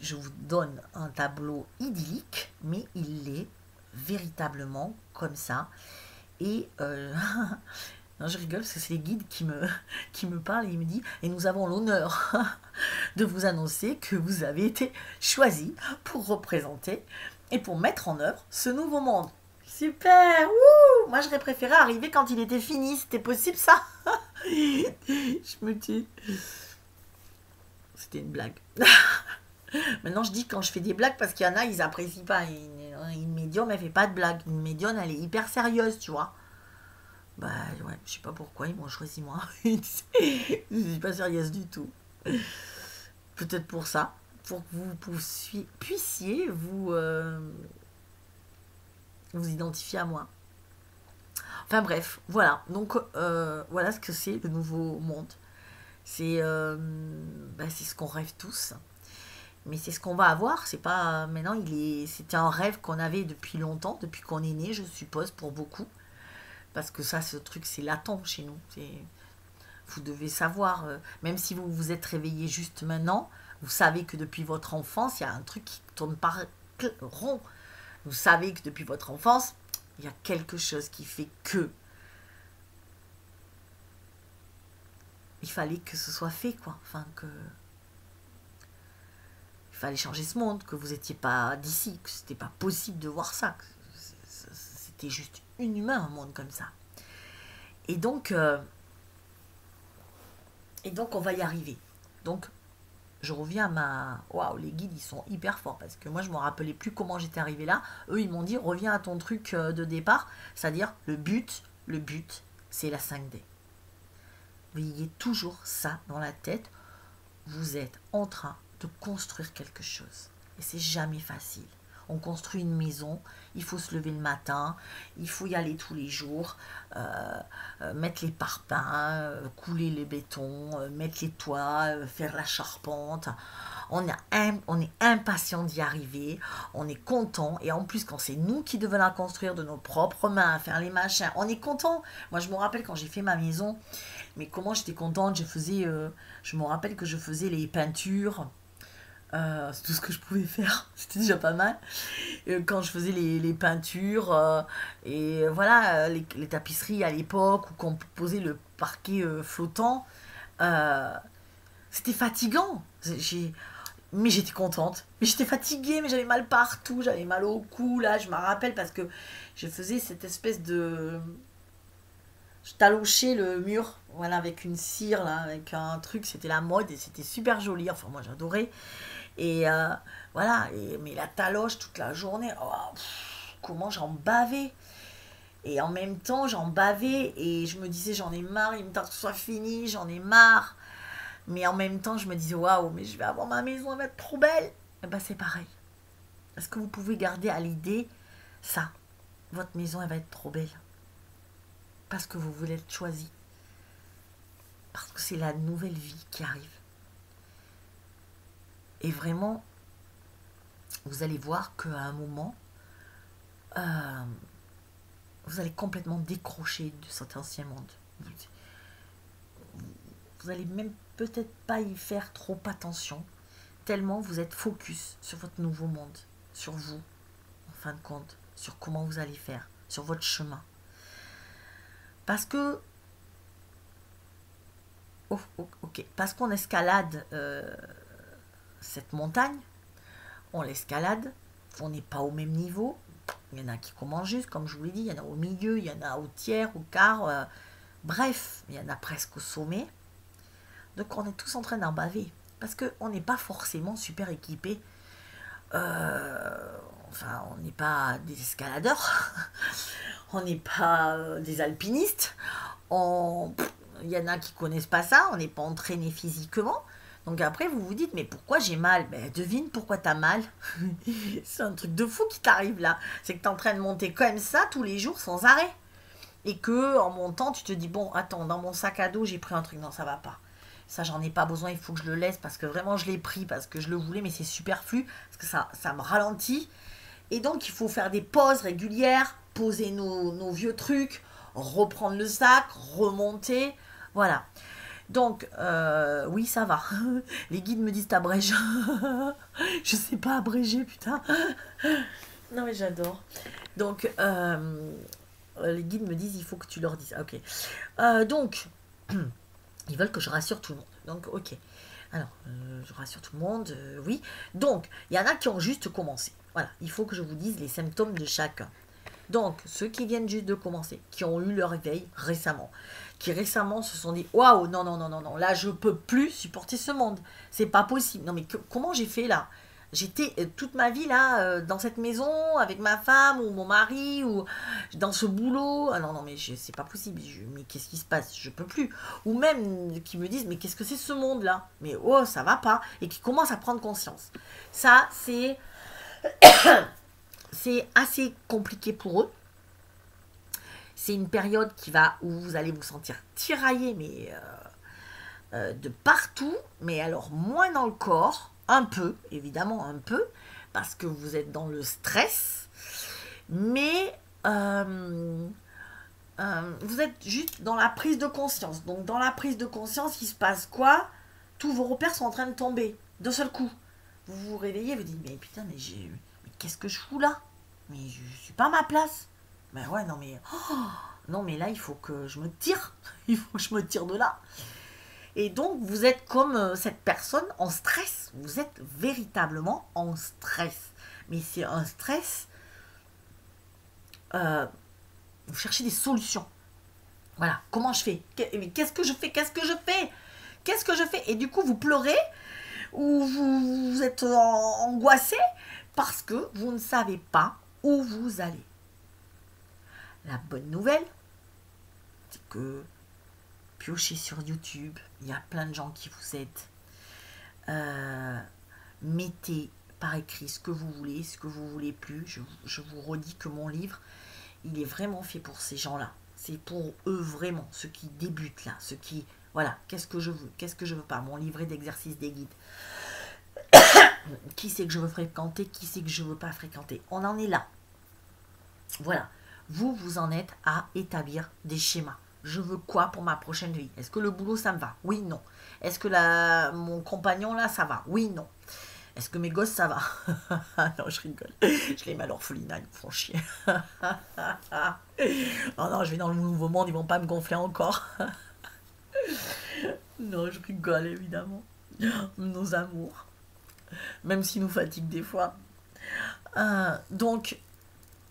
Je vous donne un tableau idyllique, mais il est véritablement comme ça. Et non, je rigole parce que c'est les guides qui me parlent et ils me disent « Et nous avons l'honneur de vous annoncer que vous avez été choisi pour représenter et pour mettre en œuvre ce nouveau monde. » Super! Wouh! Moi, j'aurais préféré arriver quand il était fini. C'était possible, ça? Je me dis... C'était une blague. Maintenant, je dis quand je fais des blagues parce qu'il y en a, ils apprécient pas. Une médium, elle fait pas de blagues. Une médium, elle est hyper sérieuse, tu vois. Bah ouais, je sais pas pourquoi ils m'ont choisi moi. Je suis pas sérieuse du tout. Peut-être pour ça, pour que vous puissiez vous identifier à moi. Enfin bref, voilà. Donc voilà ce que c'est le nouveau monde. C'est ce qu'on rêve tous. Mais c'est ce qu'on va avoir, c'est pas maintenant, c'était un rêve qu'on avait depuis longtemps, depuis qu'on est né, je suppose, pour beaucoup. Parce que ça, ce truc, c'est latent chez nous. Vous devez savoir, même si vous vous êtes réveillé juste maintenant, vous savez que depuis votre enfance, il y a un truc qui tourne par rond. Vous savez que depuis votre enfance, il y a quelque chose qui fait que il fallait que ce soit fait, quoi. Enfin, que il fallait changer ce monde, que vous n'étiez pas d'ici, que c'était pas possible de voir ça. C'était juste inhumain, un monde comme ça. Et donc on va y arriver. Donc, je reviens à ma... Waouh, les guides, ils sont hyper forts, parce que moi, je ne me rappelais plus comment j'étais arrivée là. Eux, ils m'ont dit, reviens à ton truc de départ, c'est-à-dire le but, c'est la 5D. Vous ayez toujours ça dans la tête. Vous êtes en train de construire quelque chose. Et c'est jamais facile. On construit une maison, il faut se lever le matin, il faut y aller tous les jours, mettre les parpaings, couler les bétons, mettre les toits, faire la charpente. On est impatient d'y arriver, on est content. Et en plus, quand c'est nous qui devons la construire de nos propres mains, faire les machins, on est content. Moi, je me rappelle quand j'ai fait ma maison, mais comment j'étais contente, je me rappelle que je faisais les peintures. C'est tout ce que je pouvais faire, c'était déjà pas mal. Quand je faisais les peintures et voilà, les tapisseries à l'époque, ou qu'on posait le parquet flottant, c'était fatigant. Mais j'étais contente. Mais j'étais fatiguée, mais j'avais mal partout, j'avais mal au cou, là, je me rappelle, parce que je faisais cette espèce de... Je talochais le mur, voilà, avec une cire, là, avec un truc, c'était la mode, et c'était super joli, enfin moi j'adorais. Et voilà, mais la taloche toute la journée, comment j'en bavais. Et en même temps, j'en bavais et je me disais, j'en ai marre, il me tarde que ce soit fini, j'en ai marre. Mais en même temps, je me disais, waouh, mais je vais avoir ma maison, elle va être trop belle. Et ben c'est pareil. Est-ce que vous pouvez garder à l'idée ça? Votre maison, elle va être trop belle. Parce que vous voulez être choisi. Parce que c'est la nouvelle vie qui arrive. Et vraiment, vous allez voir qu'à un moment, vous allez complètement décrocher de cet ancien monde. Vous allez même peut-être pas y faire trop attention, tellement vous êtes focus sur votre nouveau monde, sur vous, en fin de compte, sur comment vous allez faire, sur votre chemin. Parce que, parce qu'on escalade cette montagne, on l'escalade, on n'est pas au même niveau. Il y en a qui commencent juste, comme je vous l'ai dit, il y en a au milieu, il y en a au tiers, au quart, bref, il y en a presque au sommet. Donc on est tous en train d'en baver, parce qu'on n'est pas forcément super équipés. Enfin, on n'est pas des escaladeurs, on n'est pas des alpinistes, il y en a qui connaissent pas ça, on n'est pas entraîné physiquement. Donc après, vous vous dites, mais pourquoi j'ai mal? Ben, devine pourquoi t'as mal. C'est un truc de fou qui t'arrive là. C'est que t'es en train de monter comme ça tous les jours sans arrêt. Et que en montant, tu te dis, bon, attends, dans mon sac à dos, j'ai pris un truc. Non, ça va pas. Ça, j'en ai pas besoin, il faut que je le laisse parce que vraiment, je l'ai pris parce que je le voulais, mais c'est superflu. Parce que ça me ralentit. Et donc, il faut faire des pauses régulières, poser nos vieux trucs, reprendre le sac, remonter. Voilà. Donc, oui, ça va. Les guides me disent t'abrèges. Je sais pas abréger, putain. Non, mais j'adore. Donc, les guides me disent il faut que tu leur dises. Ok. Donc, ils veulent que je rassure tout le monde. Donc, ok. Alors, je rassure tout le monde, oui. Donc, il y en a qui ont juste commencé. Voilà, il faut que je vous dise les symptômes de chacun. Donc, ceux qui viennent juste de commencer, qui ont eu leur éveil récemment, qui récemment se sont dit « Waouh, non, non, non, non, non, là, je peux plus supporter ce monde. C'est pas possible. Non, mais comment j'ai fait là? J'étais toute ma vie là, dans cette maison, avec ma femme ou mon mari, ou dans ce boulot. Ah non, non, mais c'est pas possible. Mais qu'est-ce qui se passe? Je peux plus. » Ou même qui me disent « Mais qu'est-ce que c'est ce monde-là? Mais oh, ça va pas. » Et qui commencent à prendre conscience. Ça, c'est assez compliqué pour eux. C'est une période où vous allez vous sentir tiraillé, mais de partout, mais alors moins dans le corps, un peu, évidemment un peu, parce que vous êtes dans le stress, mais vous êtes juste dans la prise de conscience. Donc dans la prise de conscience, il se passe quoi? Tous vos repères sont en train de tomber, d'un seul coup. Vous vous réveillez, vous dites, mais putain, mais qu'est-ce que je fous là? Mais je suis pas à ma place. Mais ouais, non mais... non mais là, il faut que je me tire. Il faut que je me tire de là. Et donc, vous êtes comme cette personne en stress. Vous êtes véritablement en stress. Mais c'est un stress... vous cherchez des solutions. Voilà, comment je fais? Qu'est-ce que je fais? Qu'est-ce que je fais? Qu'est-ce que je fais? Et du coup, vous pleurez ou vous êtes angoissé parce que vous ne savez pas où vous allez. La bonne nouvelle, c'est que piochez sur YouTube, il y a plein de gens qui vous aident. Mettez par écrit ce que vous voulez, ce que vous voulez plus. Je vous redis que mon livre, il est vraiment fait pour ces gens-là. C'est pour eux vraiment, ceux qui débutent là, ceux qui... Voilà, qu'est-ce que je veux, qu'est-ce que je veux pas. Mon livret d'exercice des guides. Qui c'est que je veux fréquenter, qui c'est que je veux pas fréquenter. On en est là. Voilà. Vous en êtes à établir des schémas. Je veux quoi pour ma prochaine vie? Est-ce que le boulot, ça me va? Oui, non. Est-ce que mon compagnon, là, ça va? Oui, non. Est-ce que mes gosses, ça va? Non, je rigole. Je les mets à l'orphelinat, ils me font chier. Oh non, je vais dans le nouveau monde, ils vont pas me gonfler encore. Non, je rigole, évidemment. Nos amours. Même s'ils nous fatiguent des fois. Donc,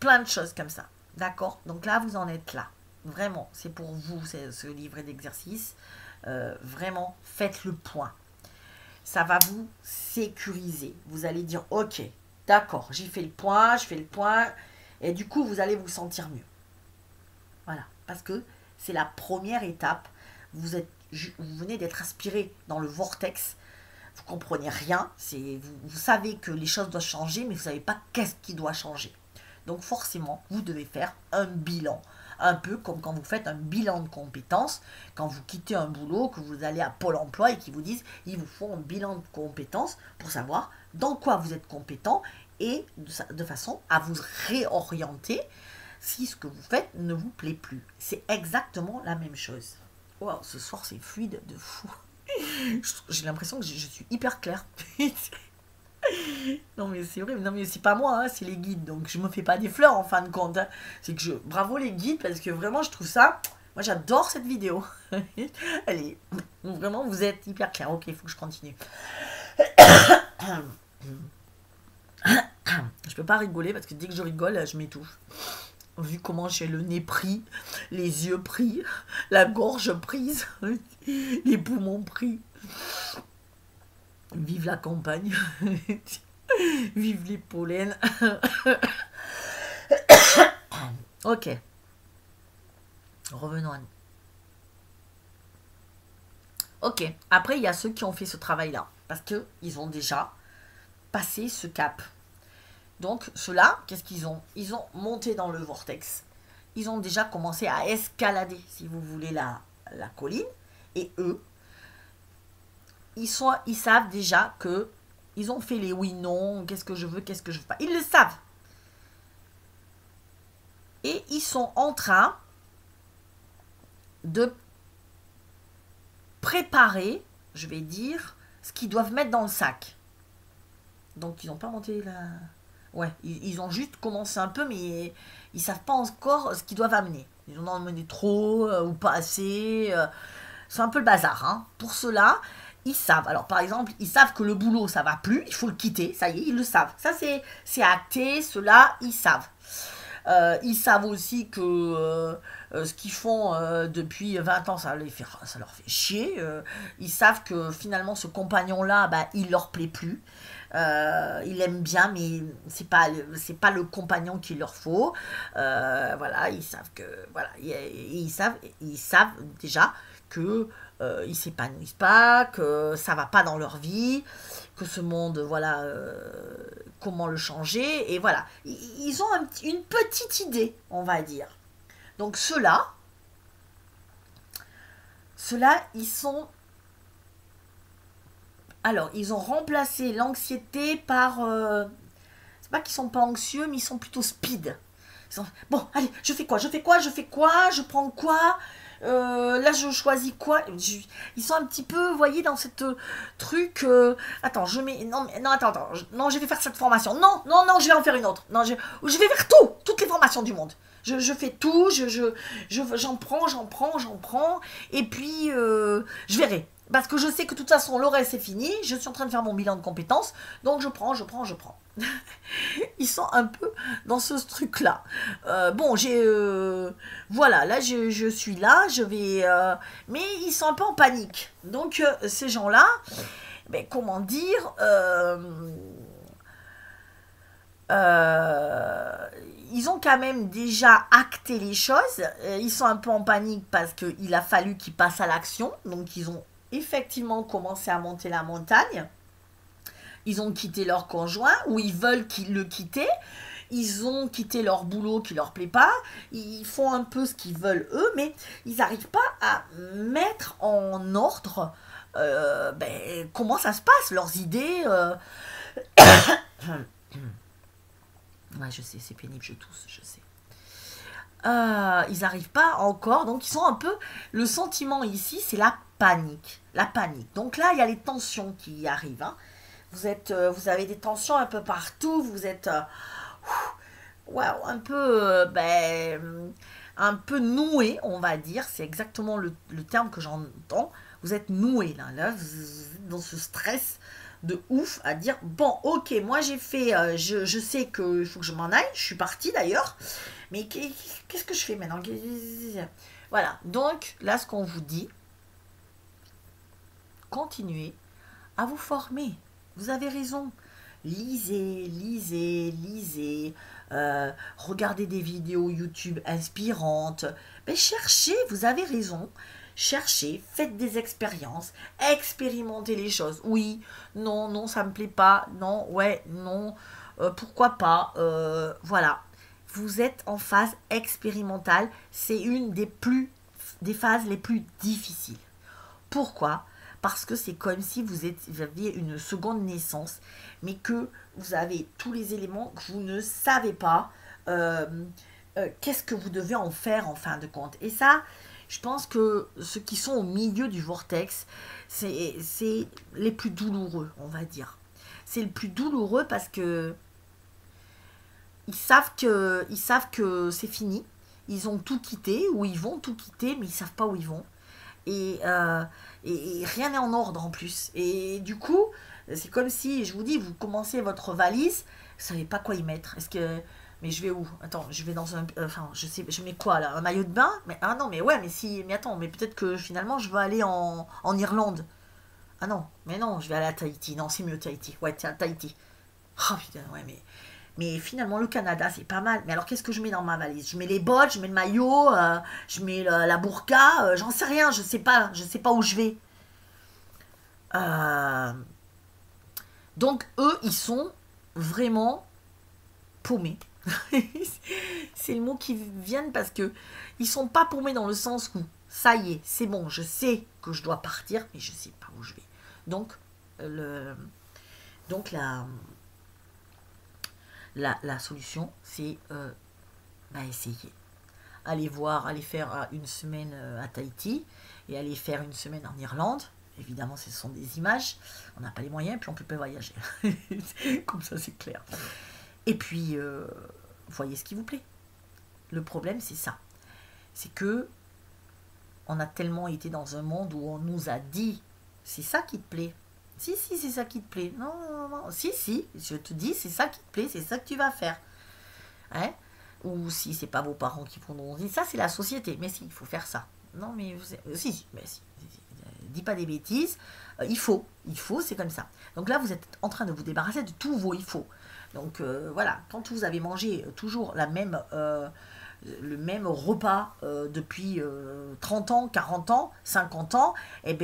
plein de choses comme ça. D'accord? Donc là, vous en êtes là. Vraiment, c'est pour vous, ce livret d'exercice. Vraiment, faites le point. Ça va vous sécuriser. Vous allez dire, ok, d'accord, j'ai fait le point, je fais le point. Et du coup, vous allez vous sentir mieux. Voilà, parce que c'est la première étape. Vous êtes vous venez d'être aspiré dans le vortex. Vous comprenez rien. Vous savez que les choses doivent changer, mais vous ne savez pas qu'est-ce qui doit changer. Donc forcément, vous devez faire un bilan. Un peu comme quand vous faites un bilan de compétences, quand vous quittez un boulot, que vous allez à Pôle emploi et qu'ils vous disent, ils vous font un bilan de compétences pour savoir dans quoi vous êtes compétent et de façon à vous réorienter si ce que vous faites ne vous plaît plus. C'est exactement la même chose. Wow, ce soir c'est fluide de fou. J'ai l'impression que je suis hyper claire. Non mais c'est vrai, non mais c'est pas moi, hein, c'est les guides, donc je me fais pas des fleurs en fin de compte. Hein. C'est que bravo les guides parce que vraiment je trouve ça, moi j'adore cette vidéo. Allez, vraiment vous êtes hyper clair. Ok, il faut que je continue. Je peux pas rigoler parce que dès que je rigole, je m'étouffe. Vu comment j'ai le nez pris, les yeux pris, la gorge prise, les poumons pris. Vive la campagne. Vive les pollens. Ok. Revenons à nous. Ok. Après, il y a ceux qui ont fait ce travail-là. Parce qu'ils ont déjà passé ce cap. Donc, ceux-là, qu'est-ce qu'ils ont? Ils ont monté dans le vortex. Ils ont déjà commencé à escalader, si vous voulez, la colline. Et eux, ils savent déjà que ils ont fait les oui-non, qu'est-ce que je veux pas. Ils le savent. Et ils sont en train de préparer, je vais dire, ce qu'ils doivent mettre dans le sac. Donc, ils n'ont pas monté la... Ouais, ils ont juste commencé un peu, mais ils ne savent pas encore ce qu'ils doivent amener. Ils en ont amené trop ou pas assez. C'est un peu le bazar. Hein. Pour cela, ils savent. Alors, par exemple, ils savent que le boulot, ça va plus. Il faut le quitter. Ça y est, ils le savent. Ça, c'est acté. Cela, ils savent. Ils savent aussi que ce qu'ils font depuis 20 ans, ça leur fait chier. Ils savent que finalement, ce compagnon-là, bah, il leur plaît plus. Ils l'aiment bien, mais c'est pas le compagnon qu'il leur faut. Voilà, ils savent que voilà, ils savent déjà que ils s'épanouissent pas, que ça va pas dans leur vie, que ce monde, voilà, comment le changer, et voilà. Ils ont une petite idée, on va dire. Donc ceux-là, ils sont... Alors, ils ont remplacé l'anxiété par... c'est pas qu'ils sont pas anxieux, mais ils sont plutôt speed. Bon, allez, je fais quoi, je prends quoi, là je choisis quoi. Ils sont un petit peu, vous voyez, dans cette truc. Attends, je mets. Non, attends. Non, je vais faire cette formation. Non, je vais en faire une autre. Non, je vais faire toutes les formations du monde. Je fais tout, j'en prends. Et puis, je verrai. Parce que je sais que de toute façon, le reste c'est fini. Je suis en train de faire mon bilan de compétences. Donc, je prends. Ils sont un peu dans ce truc-là. Bon, voilà, là, je suis là, je vais... mais ils sont un peu en panique. Donc, ces gens-là, ben, comment dire... ils ont quand même déjà acté les choses. Ils sont un peu en panique parce qu'il a fallu qu'ils passent à l'action. Donc, ils ont effectivement commencé à monter la montagne. Ils ont quitté leur conjoint ou ils veulent le quitter. Ils ont quitté leur boulot qui leur plaît pas. Ils font un peu ce qu'ils veulent eux, mais ils n'arrivent pas à mettre en ordre comment ça se passe, leurs idées. Ouais, je sais, c'est pénible, je tousse, je sais. Ils n'arrivent pas encore, donc ils sont un peu... Le sentiment ici, c'est la panique. La panique. Donc là, il y a les tensions qui arrivent. Hein. Vous avez des tensions un peu partout. Vous êtes un peu noué, on va dire. C'est exactement le terme que j'entends. Vous êtes noué là, vous êtes dans ce stress de ouf à dire bon, ok, moi j'ai fait, je sais qu'il faut que je m'en aille. Je suis partie d'ailleurs. Mais qu'est-ce que je fais maintenant? Voilà. Donc là, ce qu'on vous dit, continuez à vous former. Vous avez raison. Lisez. Regardez des vidéos YouTube inspirantes. Mais cherchez, vous avez raison. cherchez, faites des expériences, expérimentez les choses. Oui, non, non, ça me plaît pas, non, ouais, non, pourquoi pas, voilà. Vous êtes en phase expérimentale, c'est une des phases les plus difficiles. Pourquoi? Parce que c'est comme si vous aviez une seconde naissance, mais que vous avez tous les éléments que vous ne savez pas. euh, Qu'est-ce que vous devez en faire en fin de compte? Et ça, je pense que ceux qui sont au milieu du vortex, c'est les plus douloureux, on va dire. C'est le plus douloureux parce que ils savent que c'est fini. Ils ont tout quitté ou ils vont tout quitter, mais ils savent pas où ils vont. Et, et rien n'est en ordre en plus. Et du coup, c'est comme si, je vous dis, vous commencez votre valise, vous savez pas quoi y mettre. Est-ce que mais je vais où? Attends, je vais dans un enfin, je sais, je mets quoi là? Un maillot de bain? Mais ah non, mais ouais, mais si, mais attends, mais peut-être que finalement je veux aller en Irlande. Ah non, mais non, je vais aller à Tahiti. Non, c'est mieux Tahiti. Ouais, tiens, Tahiti. Oh putain, ouais, mais finalement, le Canada, c'est pas mal. Mais alors, qu'est-ce que je mets dans ma valise? Je mets les bottes, je mets le maillot, je mets la burqa, j'en sais rien, je sais pas où je vais. Euh, donc, eux, ils sont vraiment paumés. C'est le mot qui vient parce que ils sont pas paumés dans le sens où ça y est, c'est bon, je sais que je dois partir, mais je sais pas où je vais. Donc, le, donc la solution, c'est essayer. Aller voir, aller faire une semaine à Tahiti et aller faire une semaine en Irlande. Évidemment, ce sont des images. On n'a pas les moyens, puis on ne peut pas voyager. Comme ça, c'est clair. Et puis, voyez ce qui vous plaît. Le problème, c'est ça. C'est que on a tellement été dans un monde où on nous a dit, c'est ça qui te plaît. Si, si, c'est ça qui te plaît. Non, non, non. Si, si, je te dis, c'est ça qui te plaît, c'est ça que tu vas faire. Hein? Ou si c'est pas vos parents qui vont dire ça, c'est la société. Mais si, il faut faire ça. Non, mais si, mais si. Dis pas des bêtises. Il faut, c'est comme ça. Donc là, vous êtes en train de vous débarrasser de tous vos il faut. Donc voilà, quand vous avez mangé toujours le même repas depuis 30 ans, 40 ans, 50 ans, et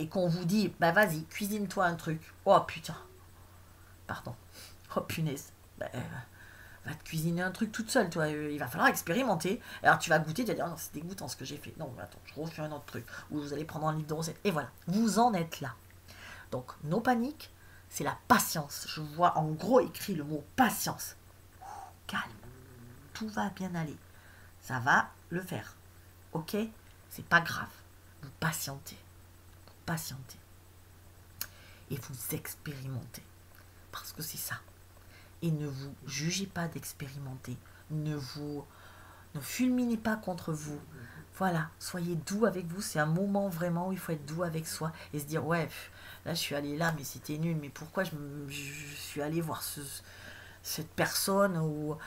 qu'on vous dit, bah vas-y, cuisine-toi un truc. Oh putain, pardon, oh punaise, va te cuisiner un truc toute seule, toi. Il va falloir expérimenter. Alors tu vas goûter, tu vas dire, oh non, c'est dégoûtant ce que j'ai fait. Non, attends, je refais un autre truc. Ou vous allez prendre un livre de recettes. Et voilà, vous en êtes là. Donc, nos paniques, c'est la patience. Je vois en gros écrit le mot patience. Calme, tout va bien aller. Ça va le faire. Ok? C'est pas grave. Vous patientez. Vous patientez. Et vous expérimentez. Parce que c'est ça. Et ne vous jugez pas d'expérimenter. Ne fulminez pas contre vous. Voilà, soyez doux avec vous. C'est un moment vraiment où il faut être doux avec soi et se dire, ouais, là je suis allée là, mais c'était nul. Mais pourquoi je suis allée voir cette personne ou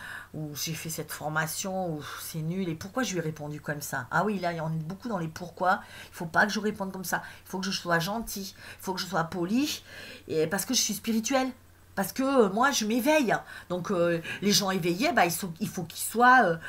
j'ai fait cette formation ou c'est nul et pourquoi je lui ai répondu comme ça? Ah oui, là on est beaucoup dans les pourquoi. Il faut pas que je réponde comme ça. Il faut que je sois gentil. Il faut que je sois poli et parce que je suis spirituelle. Parce que moi, je m'éveille. Donc, les gens éveillés, il faut qu'ils soient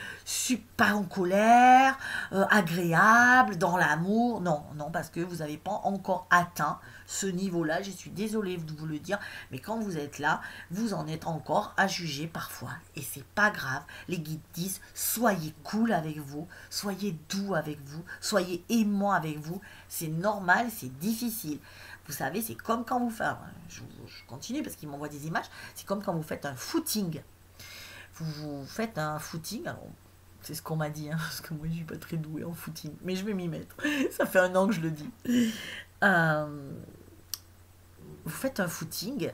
pas en colère, agréables, dans l'amour. Non, non, parce que vous n'avez pas encore atteint ce niveau-là. Je suis désolée de vous le dire, mais quand vous êtes là, vous en êtes encore à juger parfois. Et c'est pas grave. Les guides disent, soyez cool avec vous, soyez doux avec vous, soyez aimant avec vous. C'est normal, c'est difficile. Vous savez, c'est comme quand vous faites, je continue parce qu'il m'envoie des images, c'est comme quand vous faites un footing. Vous faites un footing, alors c'est ce qu'on m'a dit, hein, parce que moi je suis pas très douée en footing, mais je vais m'y mettre. Ça fait un an que je le dis. Vous faites un footing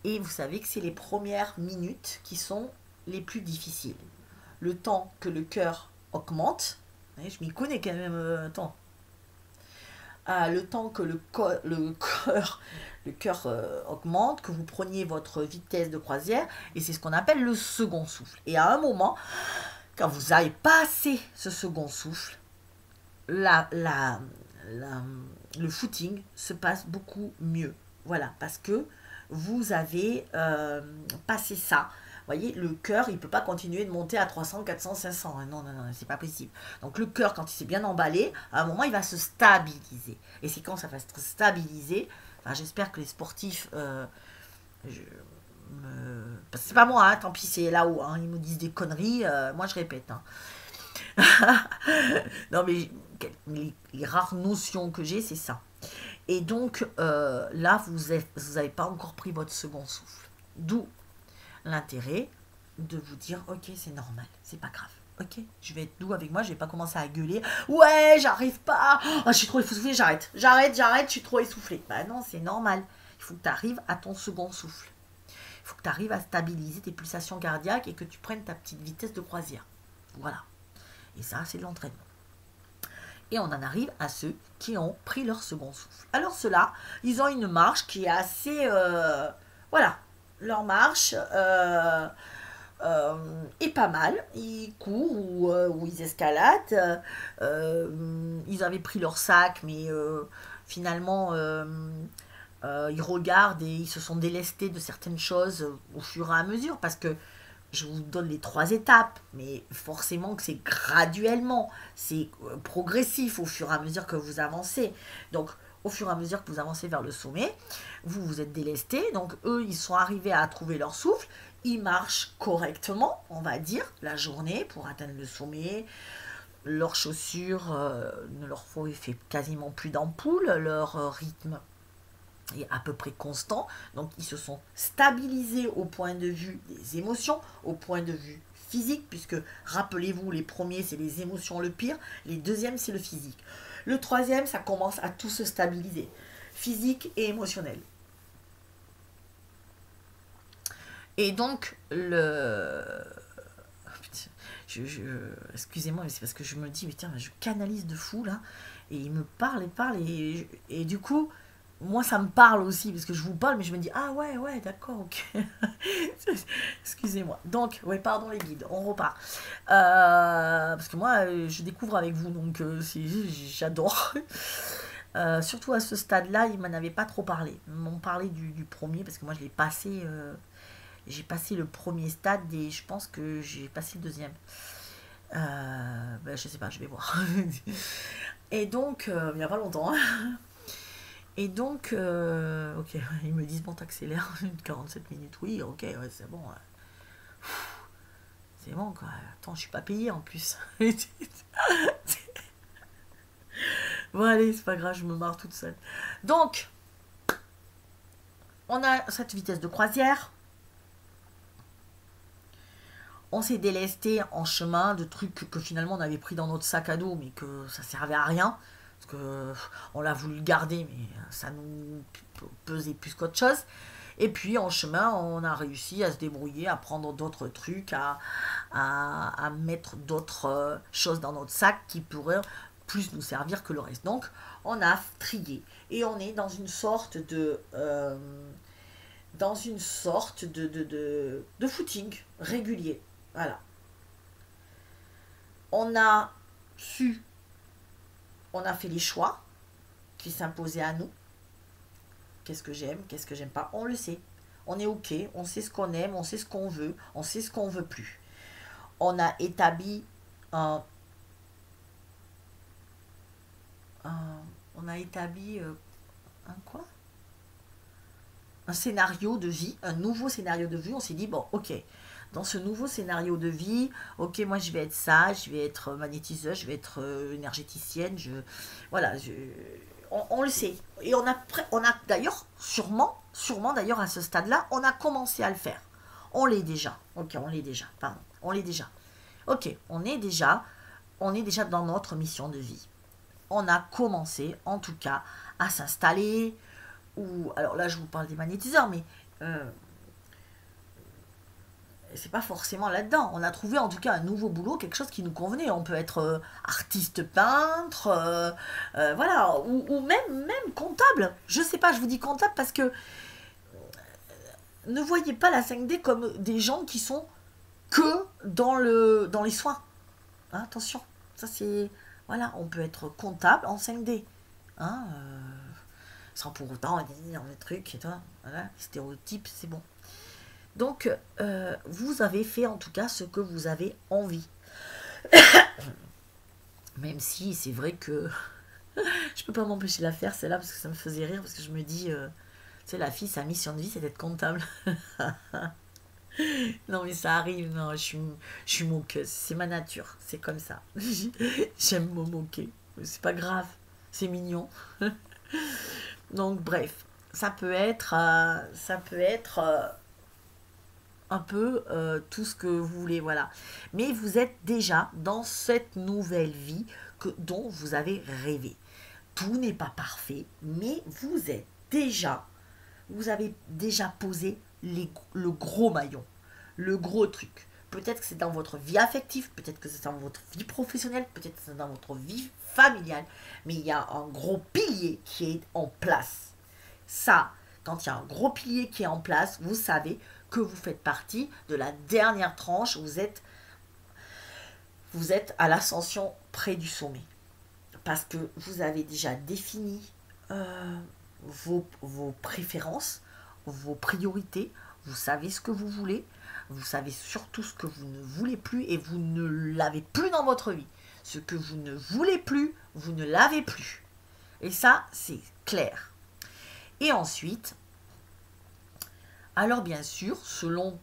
et vous savez que c'est les premières minutes qui sont les plus difficiles. Le temps que le cœur augmente, je m'y connais quand même, attends. Le temps que le cœur augmente, que vous preniez votre vitesse de croisière, et c'est ce qu'on appelle le second souffle. Et à un moment, quand vous avez passé ce second souffle, le footing se passe beaucoup mieux. Voilà, parce que vous avez passé ça, voyez, le cœur, il ne peut pas continuer de monter à 300, 400, 500. Non, non, non, c'est pas possible. Donc le cœur, quand il s'est bien emballé, à un moment, il va se stabiliser. Et c'est quand ça va se stabiliser, enfin, j'espère que les sportifs... c'est pas moi, hein, tant pis, c'est là-haut. Hein, ils me disent des conneries, moi je répète. Hein. Non, mais les rares notions que j'ai, c'est ça. Et donc, là, vous n'avez pas encore pris votre second souffle. D'où l'intérêt de vous dire, ok, c'est normal, c'est pas grave. Ok, je vais être doux avec moi, je vais pas commencer à gueuler. Ouais, j'arrive pas. Oh, je suis trop essoufflée, j'arrête. J'arrête, je suis trop essoufflée. Bah non, c'est normal. Il faut que tu arrives à ton second souffle. Il faut que tu arrives à stabiliser tes pulsations cardiaques et que tu prennes ta petite vitesse de croisière. Voilà. Et ça, c'est de l'entraînement. Et on en arrive à ceux qui ont pris leur second souffle. Alors ceux-là, ils ont une marche qui est assez... voilà, leur marche est pas mal. Ils courent ou ils escaladent. Ils avaient pris leur sac, mais finalement, ils regardent et ils se sont délestés de certaines choses au fur et à mesure parce que je vous donne les 3 étapes, mais forcément que c'est graduellement, c'est progressif au fur et à mesure que vous avancez. Donc, au fur et à mesure que vous avancez vers le sommet, vous vous êtes délesté. Donc, eux, ils sont arrivés à trouver leur souffle. Ils marchent correctement, on va dire, la journée pour atteindre le sommet. Leurs chaussures ne leur fait quasiment plus d'ampoule. Leur rythme est à peu près constant, donc ils se sont stabilisés au point de vue des émotions, au point de vue physique, puisque rappelez-vous, les premiers c'est les émotions le pire, les deuxièmes c'est le physique. Le troisième, ça commence à tout se stabiliser, physique et émotionnel. Et donc, excusez-moi, mais c'est parce que je me dis, mais tiens, je canalise de fou là, et il me parle, et du coup, moi ça me parle aussi parce que je vous parle mais je me dis ah ouais d'accord ok. Excusez-moi, donc ouais pardon les guides, on repart parce que moi je découvre avec vous donc j'adore. Surtout à ce stade là ils m'en avaient pas trop parlé, ils m'ont parlé du premier parce que moi je l'ai passé, j'ai passé le premier stade et je pense que j'ai passé le deuxième. Ben, je sais pas, je vais voir. Et donc il n'y a pas longtemps. Et donc, ok, ils me disent, bon, t'accélères, 47 minutes, oui, ok, ouais, c'est bon. C'est bon, quoi. Attends, je suis pas payée en plus. Bon, allez, c'est pas grave, je me marre toute seule. Donc, on a cette vitesse de croisière. On s'est délesté en chemin de trucs que finalement on avait pris dans notre sac à dos, mais que ça servait à rien. Parce que on l'a voulu garder, mais ça nous pesait plus qu'autre chose. Et puis en chemin, on a réussi à se débrouiller, à prendre d'autres trucs, à mettre d'autres choses dans notre sac qui pourraient plus nous servir que le reste. Donc on a trié et on est dans une sorte de footing régulier. Voilà. On a su, on a fait les choix qui s'imposaient à nous. Qu'est-ce que j'aime, qu'est-ce que j'aime pas, on le sait. On est ok, on sait ce qu'on aime, on sait ce qu'on veut, on sait ce qu'on veut plus. On a établi un on a établi un quoi? Un scénario de vie, un nouveau scénario de vie. On s'est dit, bon, ok, dans ce nouveau scénario de vie, ok, moi je vais être ça, je vais être magnétiseuse, je vais être énergéticienne, voilà, on le sait. Et on a d'ailleurs, sûrement d'ailleurs à ce stade-là, on a commencé à le faire. On l'est déjà. Ok, on l'est déjà, pardon, on l'est déjà. Ok, on est déjà dans notre mission de vie. On a commencé, en tout cas, à s'installer, ou, alors là je vous parle des magnétiseurs, mais c'est pas forcément là-dedans. On a trouvé en tout cas un nouveau boulot, quelque chose qui nous convenait. On peut être artiste peintre, voilà, ou même comptable. Je sais pas, je vous dis comptable parce que ne voyez pas la 5D comme des gens qui sont que dans les soins. Hein, attention, ça c'est... Voilà, on peut être comptable en 5D. Hein, sans pour autant dire des trucs et toi, voilà, stéréotypes, c'est bon. Donc, vous avez fait en tout cas ce que vous avez envie. Même si c'est vrai que je peux pas m'empêcher de la faire celle-là parce que ça me faisait rire, parce que je me dis, tu sais, la fille, sa mission de vie, c'est d'être comptable. Non mais ça arrive, non, je suis moqueuse, c'est ma nature, c'est comme ça. J'aime me moquer, c'est pas grave, c'est mignon. Donc bref, ça peut être un peu tout ce que vous voulez, voilà. Mais vous êtes déjà dans cette nouvelle vie dont vous avez rêvé. Tout n'est pas parfait, mais vous avez déjà posé le gros maillon, le gros truc. Peut-être que c'est dans votre vie affective, peut-être que c'est dans votre vie professionnelle, peut-être que c'est dans votre vie familiale, mais il y a un gros pilier qui est en place. Ça, quand il y a un gros pilier qui est en place, vous savez que vous faites partie de la dernière tranche, vous êtes à l'ascension près du sommet. Parce que vous avez déjà défini vos préférences, vos priorités, vous savez ce que vous voulez, vous savez surtout ce que vous ne voulez plus et vous ne l'avez plus dans votre vie. Ce que vous ne voulez plus, vous ne l'avez plus. Et ça, c'est clair. Et ensuite, alors bien sûr, selon,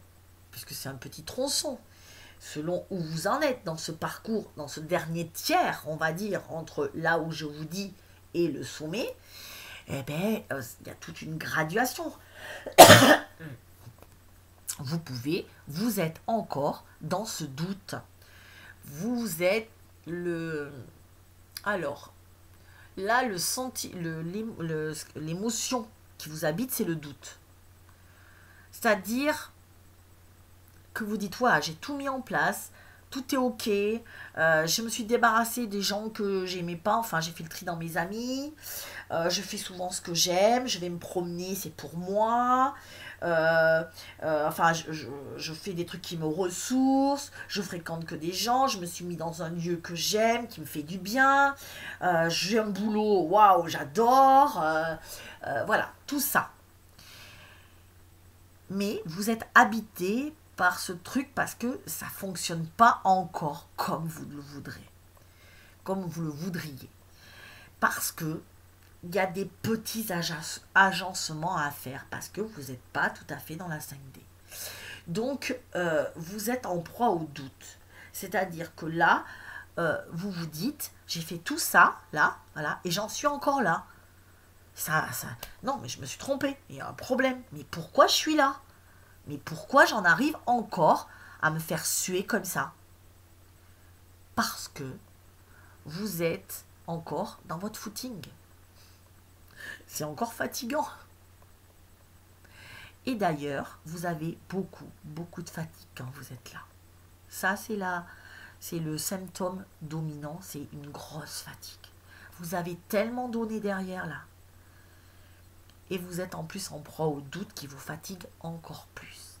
puisque c'est un petit tronçon, selon où vous en êtes dans ce parcours, dans ce dernier tiers, on va dire, entre là où je vous dis et le sommet, eh bien, il y a toute une graduation. Vous êtes encore dans ce doute. Vous êtes alors, là, l'émotion qui vous habite, c'est le doute. C'est-à-dire que vous dites, ouais, j'ai tout mis en place, tout est ok, je me suis débarrassée des gens que j'aimais pas, enfin j'ai fait le tri dans mes amis, je fais souvent ce que j'aime, je vais me promener, c'est pour moi, enfin je fais des trucs qui me ressourcent, je fréquente que des gens, je me suis mis dans un lieu que j'aime, qui me fait du bien, j'ai un boulot, waouh, j'adore, voilà, tout ça. Mais vous êtes habité par ce truc parce que ça ne fonctionne pas encore comme vous le voudrez, comme vous le voudriez. Parce que il y a des petits agencements à faire parce que vous n'êtes pas tout à fait dans la 5D. Donc, vous êtes en proie au doute. C'est-à-dire que là, vous vous dites, j'ai fait tout ça, là, voilà, et j'en suis encore là. Non, mais je me suis trompée, il y a un problème. Mais pourquoi je suis là? Mais pourquoi j'en arrive encore à me faire suer comme ça? Parce que vous êtes encore dans votre footing. C'est encore fatigant. Et d'ailleurs, vous avez beaucoup de fatigue quand vous êtes là. Ça, c'est le symptôme dominant, c'est une grosse fatigue. Vous avez tellement donné derrière là. Et vous êtes en plus en proie au doute qui vous fatigue encore plus.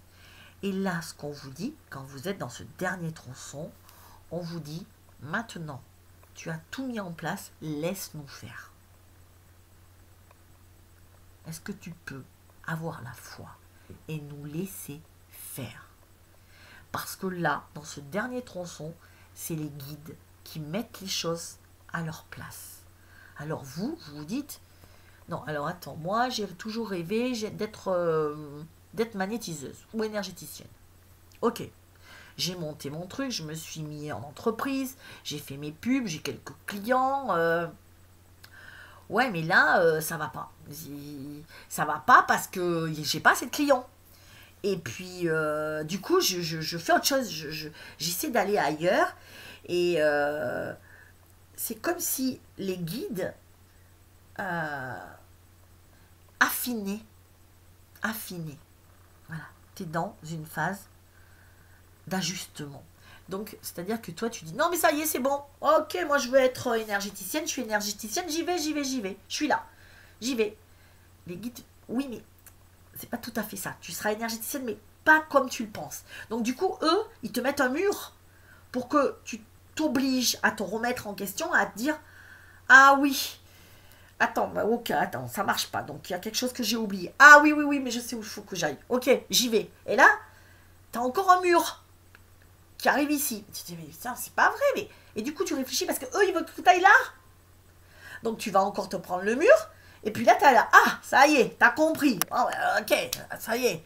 Et là, ce qu'on vous dit, quand vous êtes dans ce dernier tronçon, on vous dit, maintenant, tu as tout mis en place, laisse-nous faire. Est-ce que tu peux avoir la foi et nous laisser faire? Parce que là, dans ce dernier tronçon, c'est les guides qui mettent les choses à leur place. Alors vous vous dites, non, alors attends, moi j'ai toujours rêvé d'être magnétiseuse ou énergéticienne. Ok, j'ai monté mon truc, je me suis mis en entreprise, j'ai fait mes pubs, j'ai quelques clients. Ouais, mais là, ça va pas. Ça va pas parce que j'ai pas assez de clients. Et puis, du coup, je fais autre chose. J'essaie d'aller ailleurs. Et c'est comme si les guides affiner. Voilà. Tu es dans une phase d'ajustement. Donc, c'est-à-dire que toi, tu dis, non, mais ça y est, c'est bon. Ok, moi, je veux être énergéticienne. Je suis énergéticienne. J'y vais. Je suis là. J'y vais. Les guides, oui, mais c'est pas tout à fait ça. Tu seras énergéticienne, mais pas comme tu le penses. Donc, du coup, eux, ils te mettent un mur pour que tu t'obliges à te remettre en question, à te dire, ah oui, Attends, bah, ok, attends, ça marche pas. Donc, il y a quelque chose que j'ai oublié. Ah oui, oui, oui, mais je sais où il faut que j'aille. Ok, j'y vais. Et là, t'as encore un mur qui arrive ici. Tu te dis, mais putain, c'est pas vrai. Mais... Et du coup, tu réfléchis parce que eux, ils veulent que tu ailles là. Donc, tu vas encore te prendre le mur. Et puis là, t'as là. Ah, ça y est, t'as compris. Oh, ok, ça y est.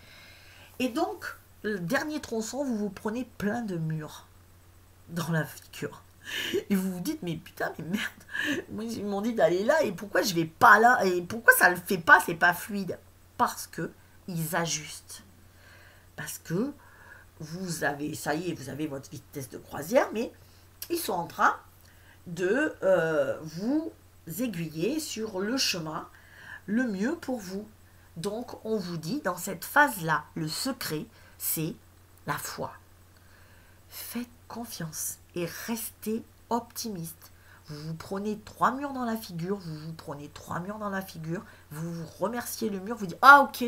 Et donc, le dernier tronçon, vous vous prenez plein de murs dans la figure. Et vous vous dites, mais putain, mais merde, moi, ils m'ont dit d'aller là, et pourquoi je vais pas là, et pourquoi ça le fait pas, c'est pas fluide? Parce que ils ajustent. Parce que vous avez, ça y est, vous avez votre vitesse de croisière, mais ils sont en train de vous aiguiller sur le chemin le mieux pour vous. Donc, on vous dit, dans cette phase-là, le secret, c'est la foi. Faites confiance et restez optimiste. Vous vous prenez 3 murs dans la figure, vous vous prenez 3 murs dans la figure, vous vous remerciez le mur, vous dites ah ok,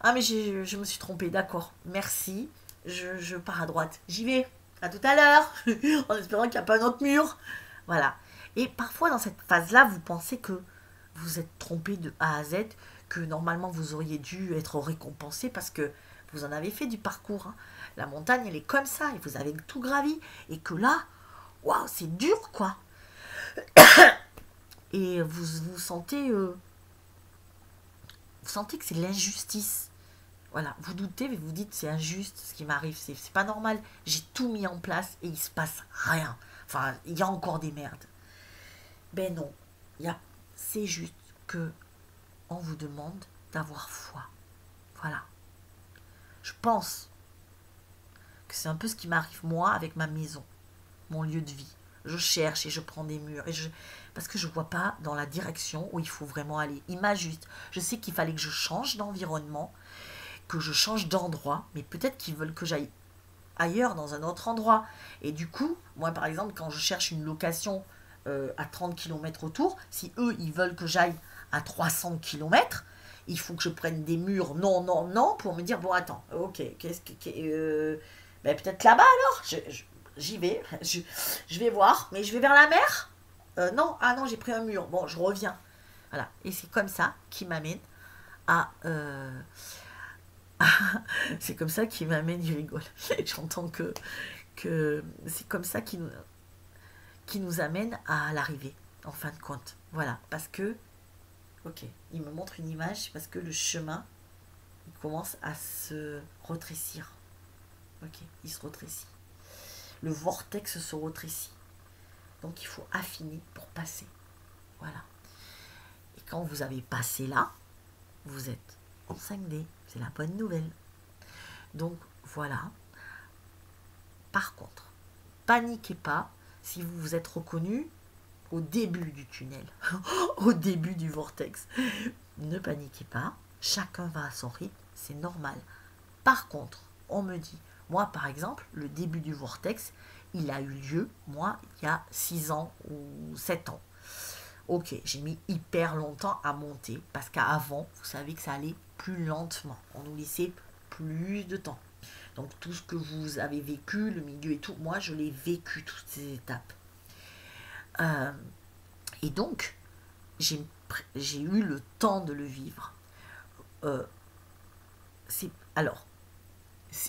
ah mais je me suis trompée, d'accord, merci, je pars à droite, j'y vais, à tout à l'heure, en espérant qu'il n'y a pas un autre mur. Voilà. Et parfois dans cette phase-là, vous pensez que vous êtes trompé de A à Z, que normalement vous auriez dû être récompensé parce que vous en avez fait du parcours. Hein. La montagne, elle est comme ça, et vous avez tout gravi. Et que là, waouh, c'est dur, quoi. Et vous sentez que c'est de l'injustice. Voilà, vous doutez, mais vous dites c'est injuste ce qui m'arrive, c'est pas normal. J'ai tout mis en place et il se passe rien. Enfin, il y a encore des merdes. Ben non, c'est juste que on vous demande d'avoir foi. Voilà. Je pense que c'est un peu ce qui m'arrive moi avec ma maison, mon lieu de vie. Je cherche et je prends des murs parce que je ne vois pas dans la direction où il faut vraiment aller. Il m'ajuste. Je sais qu'il fallait que je change d'environnement, que je change d'endroit, mais peut-être qu'ils veulent que j'aille ailleurs, dans un autre endroit. Et du coup, moi par exemple, quand je cherche une location à 30 km autour, si eux, ils veulent que j'aille à 300 km, il faut que je prenne des murs non, non, non, pour me dire, bon, attends, ok, qu'est-ce que... ben, peut-être là-bas alors, j'y vais, je vais voir, mais je vais vers la mer. Non, ah non, j'ai pris un mur, bon, je reviens. Voilà, et c'est comme ça qui m'amène à... c'est comme ça qui m'amène, il rigole. J'entends que c'est comme ça qui nous amène à l'arrivée, en fin de compte. Voilà, parce que, ok, il me montre une image, parce que le chemin, il commence à se rétrécir. Ok, il se rétrécit. Le vortex se rétrécit. Donc il faut affiner pour passer. Voilà. Et quand vous avez passé là, vous êtes en 5D. C'est la bonne nouvelle. Donc voilà. Par contre, paniquez pas si vous vous êtes reconnu au début du tunnel, au début du vortex. Ne paniquez pas, chacun va à son rythme, c'est normal. Par contre, on me dit, moi par exemple, le début du vortex, il a eu lieu, moi, il y a 6 ans ou 7 ans. Ok, j'ai mis hyper longtemps à monter, parce qu'avant, vous savez que ça allait plus lentement. On nous laissait plus de temps. Donc tout ce que vous avez vécu, le milieu et tout, moi je l'ai vécu, toutes ces étapes. Et donc, j'ai eu le temps de le vivre.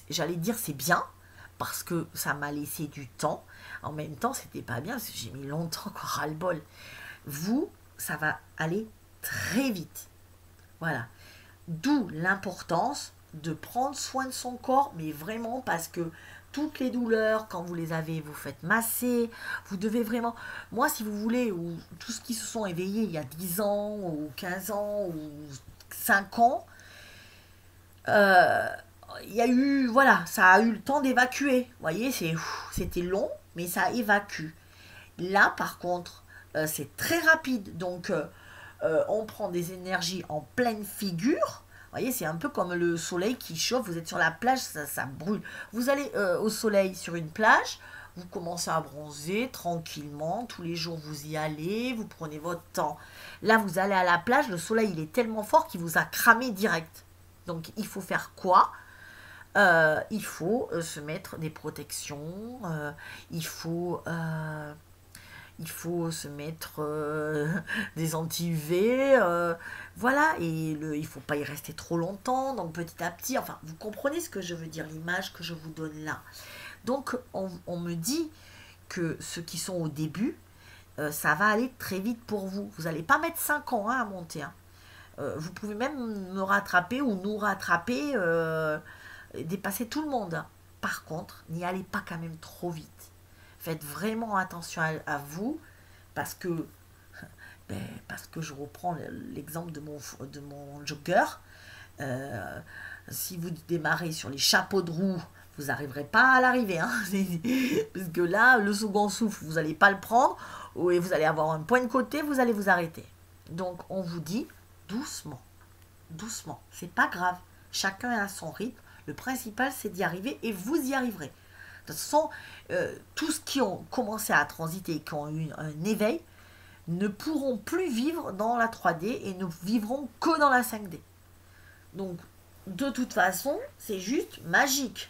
J'allais dire c'est bien, parce que ça m'a laissé du temps. En même temps, c'était pas bien, parce que j'ai mis longtemps, quoi, ras-le-bol. Vous, ça va aller très vite. Voilà. D'où l'importance de prendre soin de son corps, mais vraiment parce que toutes les douleurs, quand vous les avez, vous faites masser, vous devez vraiment... Moi, si vous voulez, ou tous ceux qui se sont éveillés il y a 10 ans, ou 15 ans, ou 5 ans, il y a eu... Voilà, ça a eu le temps d'évacuer. Vous voyez, c'était long, mais ça évacue. Là, par contre, c'est très rapide, donc on prend des énergies en pleine figure. Vous voyez, c'est un peu comme le soleil qui chauffe, vous êtes sur la plage, ça brûle. Vous allez au soleil sur une plage, vous commencez à bronzer tranquillement, tous les jours vous y allez, vous prenez votre temps. Là, vous allez à la plage, le soleil il est tellement fort qu'il vous a cramé direct. Donc, il faut faire quoi ? Il faut se mettre des protections, il faut il faut se mettre des anti-UV, voilà, et il faut pas y rester trop longtemps, donc petit à petit, enfin, vous comprenez ce que je veux dire, l'image que je vous donne là. Donc, on me dit que ceux qui sont au début, ça va aller très vite pour vous. Vous n'allez pas mettre 5 ans hein, à monter. Hein. Vous pouvez même me rattraper ou nous rattraper, dépasser tout le monde. Hein. Par contre, n'y allez pas quand même trop vite. Faites vraiment attention à vous parce que, parce que je reprends l'exemple de mon jogger. Si vous démarrez sur les chapeaux de roue, vous n'arriverez pas à l'arrivée. Hein. Parce que là, le second souffle, vous n'allez pas le prendre et vous allez avoir un point de côté, vous allez vous arrêter. Donc, on vous dit doucement, doucement. C'est pas grave. Chacun a son rythme. Le principal, c'est d'y arriver et vous y arriverez. De toute façon, tous ceux qui ont commencé à transiter et qui ont eu un éveil ne pourront plus vivre dans la 3D et ne vivront que dans la 5D. Donc, de toute façon, c'est juste magique.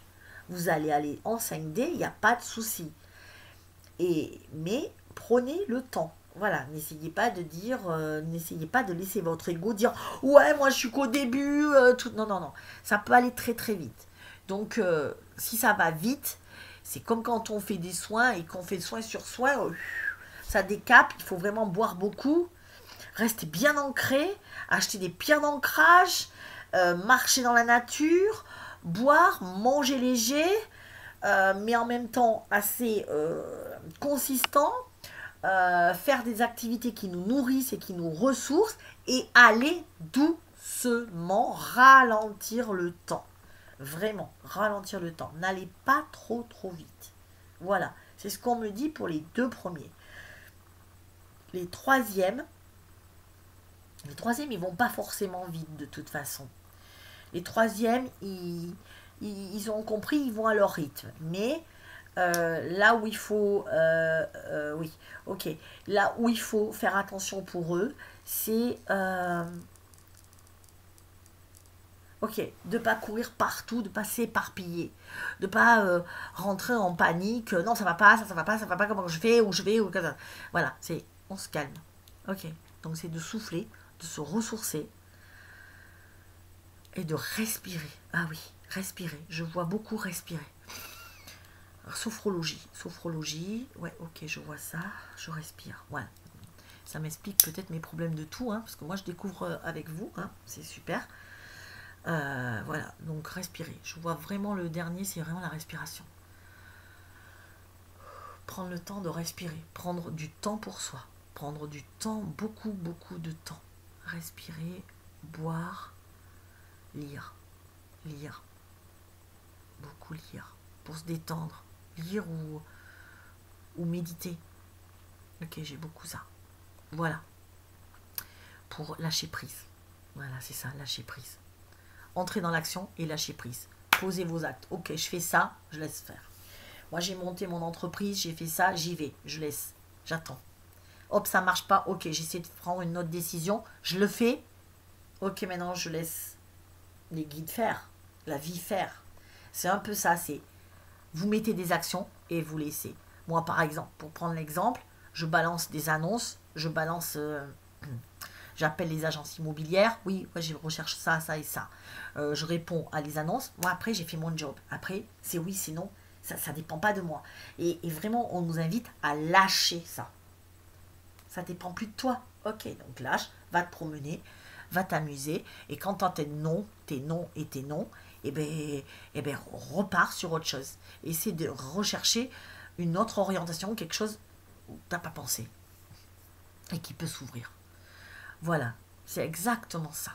Vous allez aller en 5D, il n'y a pas de souci. Mais prenez le temps. Voilà, n'essayez pas de dire, n'essayez pas de laisser votre ego dire « Ouais, moi je suis qu'au début, tout... » Non, non, non. Ça peut aller très très vite. Donc, si ça va vite, c'est comme quand on fait des soins et qu'on fait soin sur soin, ça décape, il faut vraiment boire beaucoup, rester bien ancré, acheter des pierres d'ancrage, marcher dans la nature, boire, manger léger, mais en même temps assez consistant, faire des activités qui nous nourrissent et qui nous ressourcent et aller doucement, ralentir le temps. Vraiment, ralentir le temps. N'allez pas trop vite. Voilà, c'est ce qu'on me dit pour les 2 premiers. Les troisièmes, ils vont pas forcément vite de toute façon. Les troisièmes, ils ont compris, ils vont à leur rythme. Mais là où il faut, oui, ok, là où il faut faire attention pour eux, c'est, ok, de ne pas courir partout, de ne pas s'éparpiller, de ne pas rentrer en panique, non ça va pas, ça va pas, comment je fais, où je vais, ou comme ça. Voilà, c'est, on se calme. Ok, donc c'est de souffler, de se ressourcer et de respirer. Ah oui, respirer, je vois beaucoup respirer. Sophrologie, ouais, ok, je vois ça, je respire, voilà. Ça m'explique peut-être mes problèmes de tout, hein, parce que moi je découvre avec vous, hein, c'est super. Voilà, donc respirer. Je vois vraiment le dernier, c'est vraiment la respiration. Prendre le temps de respirer, prendre du temps pour soi, prendre du temps, beaucoup de temps. Respirer, boire, lire, beaucoup lire, pour se détendre. Lire ou méditer. Ok, j'ai beaucoup ça. Voilà. Pour lâcher prise. Voilà, c'est ça, lâcher prise. Entrez dans l'action et lâcher prise. Posez vos actes. Ok, je fais ça, je laisse faire. Moi, j'ai monté mon entreprise, j'ai fait ça, j'y vais. Je laisse, j'attends. Hop, ça marche pas. Ok, j'essaie de prendre une autre décision. Je le fais. Ok, maintenant, je laisse les guides faire. La vie faire. C'est un peu ça, c'est... Vous mettez des actions et vous laissez. Moi, par exemple, pour prendre l'exemple, je balance des annonces, je balance, j'appelle les agences immobilières, oui, je recherche ça, ça et ça. Je réponds à les annonces. Moi, après, j'ai fait mon job. Après, c'est oui, c'est non. Ça ne dépend pas de moi. Et vraiment, on nous invite à lâcher ça. Ça ne dépend plus de toi. Ok, donc lâche, va te promener, va t'amuser. Et quand tu as tes non et tes non, et ben, repars sur autre chose. Essaie de rechercher une autre orientation, quelque chose où tu n'as pas pensé et qui peut s'ouvrir. Voilà, c'est exactement ça.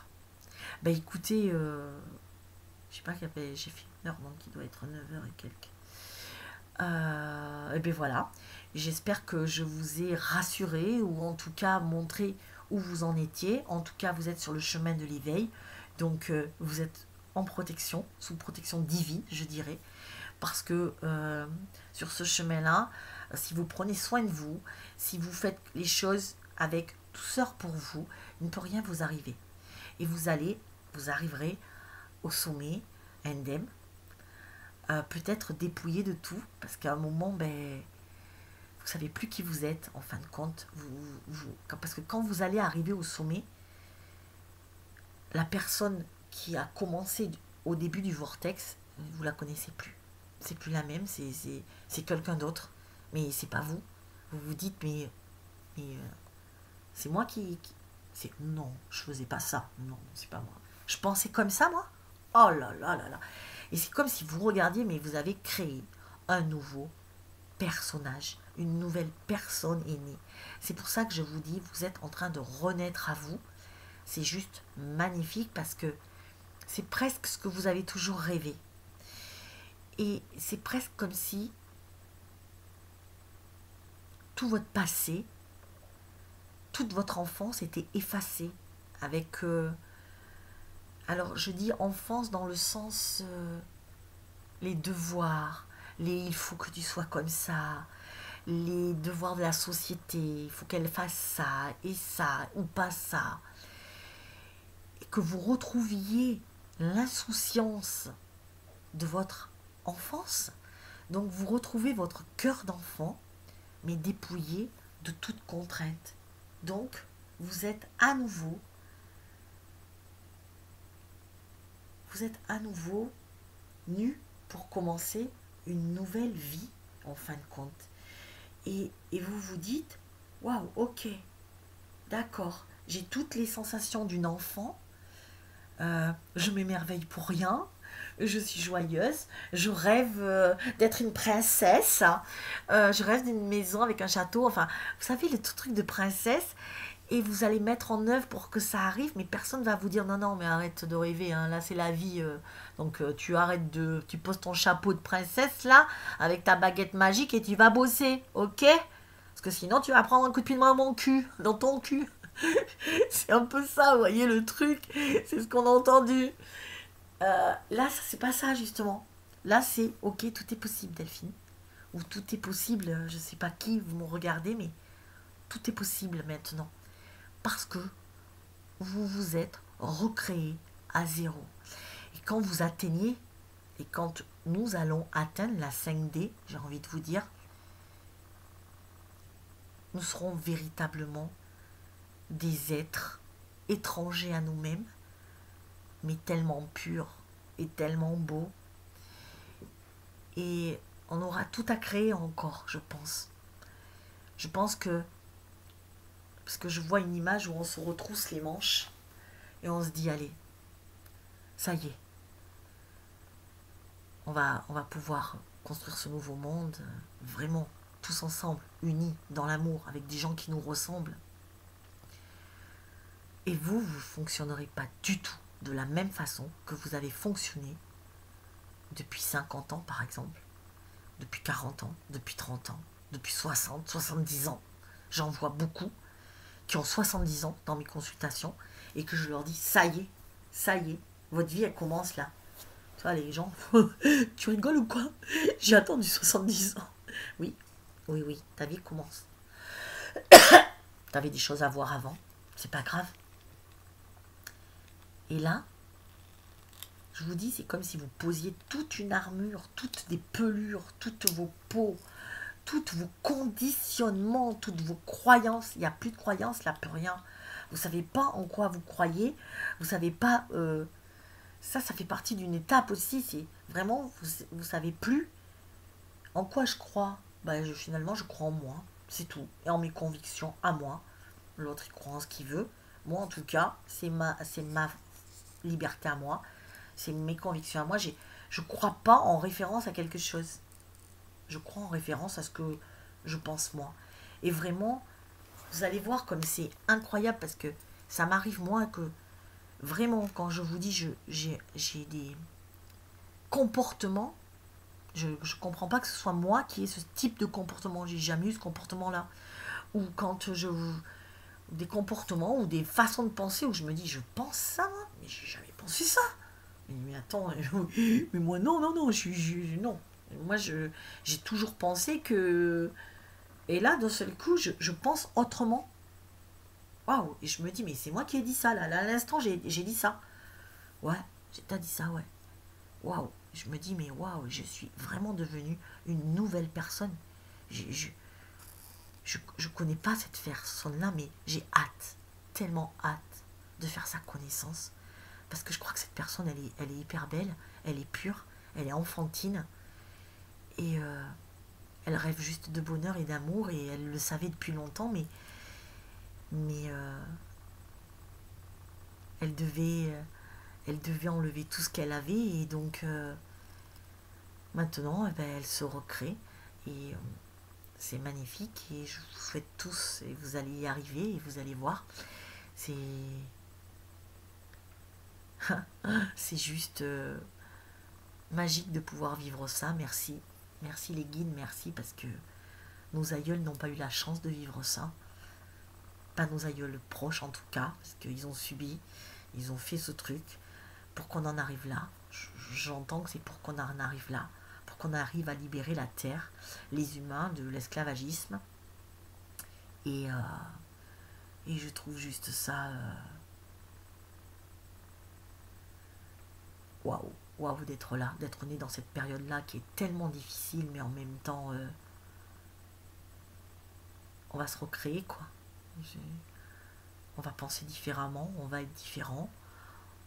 Ben écoutez, je sais pas, j'ai fait une heure, donc il doit être 9h et quelques. Et ben voilà, j'espère que je vous ai rassuré ou en tout cas montré où vous en étiez. En tout cas, vous êtes sur le chemin de l'éveil. Donc, vous êtes en protection, sous protection divine, je dirais. Parce que sur ce chemin-là, si vous prenez soin de vous, si vous faites les choses avec douceur pour vous, il ne peut rien vous arriver. Et vous arriverez au sommet, indemne, peut-être dépouillé de tout, parce qu'à un moment, ben, Vous savez plus qui vous êtes, en fin de compte. Parce que quand vous allez arriver au sommet, la personne qui a commencé au début du vortex, vous la connaissez plus. C'est plus la même, c'est quelqu'un d'autre. Mais c'est pas vous. Vous vous dites, mais c'est moi non, je faisais pas ça. Non, c'est pas moi. Je pensais comme ça, moi. Oh là là là là. Et c'est comme si vous regardiez, mais vous avez créé un nouveau personnage. Une nouvelle personne est née. C'est pour ça que je vous dis, vous êtes en train de renaître à vous. C'est juste magnifique parce que c'est presque ce que vous avez toujours rêvé. Et c'est presque comme si tout votre passé, toute votre enfance était effacée avec... alors je dis enfance dans le sens les devoirs, il faut que tu sois comme ça, les devoirs de la société, il faut qu'elle fasse ça, ou pas ça. Et que vous retrouviez l'insouciance de votre enfance. Donc vous retrouvez votre cœur d'enfant, mais dépouillé de toute contrainte. Donc vous êtes à nouveau nu pour commencer une nouvelle vie en fin de compte. Et vous vous dites, waouh, ok, d'accord, j'ai toutes les sensations d'une enfant, je m'émerveille pour rien, je suis joyeuse, je rêve d'être une princesse, je rêve d'une maison avec un château, enfin, vous savez, le truc de princesse, et vous allez mettre en œuvre pour que ça arrive, mais personne ne va vous dire, non, non, mais arrête de rêver, hein, là c'est la vie, donc tu poses ton chapeau de princesse là, avec ta baguette magique, et tu vas bosser, ok? Parce que sinon tu vas prendre un coup de pied dans mon cul, dans ton cul. C'est un peu ça, vous voyez le truc, c'est ce qu'on a entendu. Là, c'est pas ça justement. Là, c'est ok, tout est possible, Delphine. Ou tout est possible, je sais pas qui vous me regardez, mais tout est possible maintenant. Parce que vous vous êtes recréé à zéro. Et quand vous atteignez, et quand nous allons atteindre la 5D, j'ai envie de vous dire, nous serons véritablement des êtres étrangers à nous-mêmes, mais tellement purs et tellement beaux. Et on aura tout à créer encore, je pense. Je pense que, parce que je vois une image où on se retrousse les manches et on se dit, allez, ça y est, on va pouvoir construire ce nouveau monde, vraiment, tous ensemble, unis dans l'amour, avec des gens qui nous ressemblent. Et vous ne fonctionnerez pas du tout de la même façon que vous avez fonctionné depuis 50 ans, par exemple, depuis 40 ans, depuis 30 ans, depuis 60, 70 ans. J'en vois beaucoup qui ont 70 ans dans mes consultations et que je leur dis, ça y est, votre vie, elle commence là. Tu vois, les gens, tu rigoles ou quoi? J'ai attendu 70 ans. Oui, ta vie commence. T'avais des choses à voir avant, c'est pas grave. Et là, je vous dis, c'est comme si vous posiez toute une armure, toutes des pelures, toutes vos peaux, tous vos conditionnements, toutes vos croyances. Il n'y a plus de croyances, là, plus rien. Vous ne savez pas en quoi vous croyez. Vous ne savez pas... ça fait partie d'une étape aussi. C'est vraiment, vous ne savez plus en quoi je crois. Finalement, je crois en moi. C'est tout. Et en mes convictions à moi. L'autre, il croit en ce qu'il veut. Moi, en tout cas, c'est ma liberté à moi. C'est mes convictions à moi. Je ne crois pas en référence à quelque chose. Je crois en référence à ce que je pense moi. Et vraiment, vous allez voir comme c'est incroyable parce que ça m'arrive moins que... Vraiment, quand je vous dis, j'ai des comportements, je ne comprends pas que ce soit moi qui ai ce type de comportement. J'ai jamais eu ce comportement-là. Ou quand des comportements ou des façons de penser où je me dis, je pense ça, moi, mais j'ai jamais pensé ça. Mais attends, mais moi, non, non. Moi, j'ai toujours pensé que... Et là, d'un seul coup, je pense autrement. Waouh. Et je me dis, mais c'est moi qui ai dit ça, là. Là, à l'instant, j'ai dit ça. Ouais, t'as dit ça, ouais. Waouh. Je me dis, mais waouh, je suis vraiment devenue une nouvelle personne. Je connais pas cette personne-là, mais j'ai hâte, tellement hâte de faire sa connaissance. Parce que je crois que cette personne, elle est hyper belle, elle est pure, elle est enfantine. Et elle rêve juste de bonheur et d'amour. Et elle le savait depuis longtemps, mais elle devait, elle devait enlever tout ce qu'elle avait. Et donc, maintenant, eh ben, elle se recrée. Et c'est magnifique. Et je vous souhaite tous, et vous allez y arriver, et vous allez voir. C'est c'est juste magique de pouvoir vivre ça. Merci. Merci les guides, merci parce que nos aïeuls n'ont pas eu la chance de vivre ça. Pas nos aïeuls proches en tout cas, parce qu'ils ont subi, ils ont fait ce truc pour qu'on en arrive là. J'entends que c'est pour qu'on en arrive là, pour qu'on arrive à libérer la terre, les humains de l'esclavagisme. Et, euh, et je trouve juste ça waouh, waouh d'être là, d'être né dans cette période-là qui est tellement difficile, mais en même temps, on va se recréer quoi. On va penser différemment, on va être différent,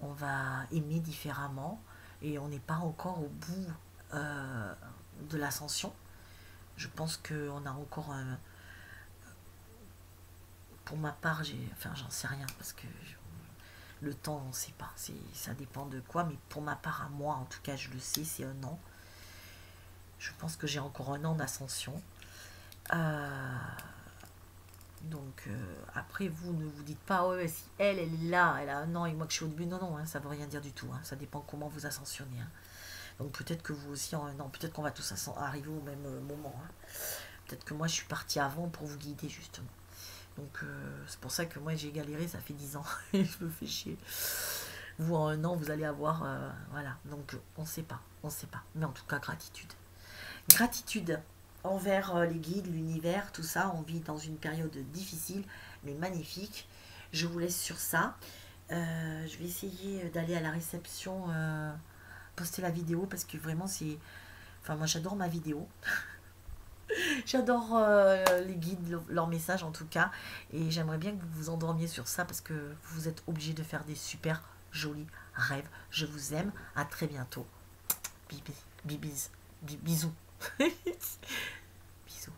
on va aimer différemment, et on n'est pas encore au bout de l'ascension. Je pense qu'on a encore un. Pour ma part, enfin, j'en sais rien parce que le temps, on ne sait pas. Ça dépend de quoi, mais pour ma part, à moi, en tout cas, je le sais, c'est un an. Je pense que j'ai encore un an d'ascension. Donc, après, vous ne vous dites pas, ouais, si elle est là, elle a un an et moi que je suis au début. Non, non, hein, ça ne veut rien dire du tout. Hein, ça dépend comment vous ascensionnez. Hein. Donc, peut-être que vous aussi en un an, peut-être qu'on va tous arriver au même moment. Hein. Peut-être que moi, je suis partie avant pour vous guider, justement. Donc, c'est pour ça que moi, j'ai galéré, ça fait 10 ans. Et je me fais chier. Vous, en un an, vous allez avoir... voilà. Donc, on ne sait pas. On ne sait pas. Mais en tout cas, gratitude. Gratitude envers les guides, l'univers, tout ça. On vit dans une période difficile, mais magnifique. Je vous laisse sur ça. Je vais essayer d'aller à la réception, poster la vidéo, parce que vraiment, c'est... Enfin, moi, j'adore ma vidéo. J'adore les guides, leurs messages en tout cas. Et j'aimerais bien que vous vous endormiez sur ça, parce que vous êtes obligés de faire des super jolis rêves. Je vous aime. À très bientôt. Bibis. Bisous. Bisous.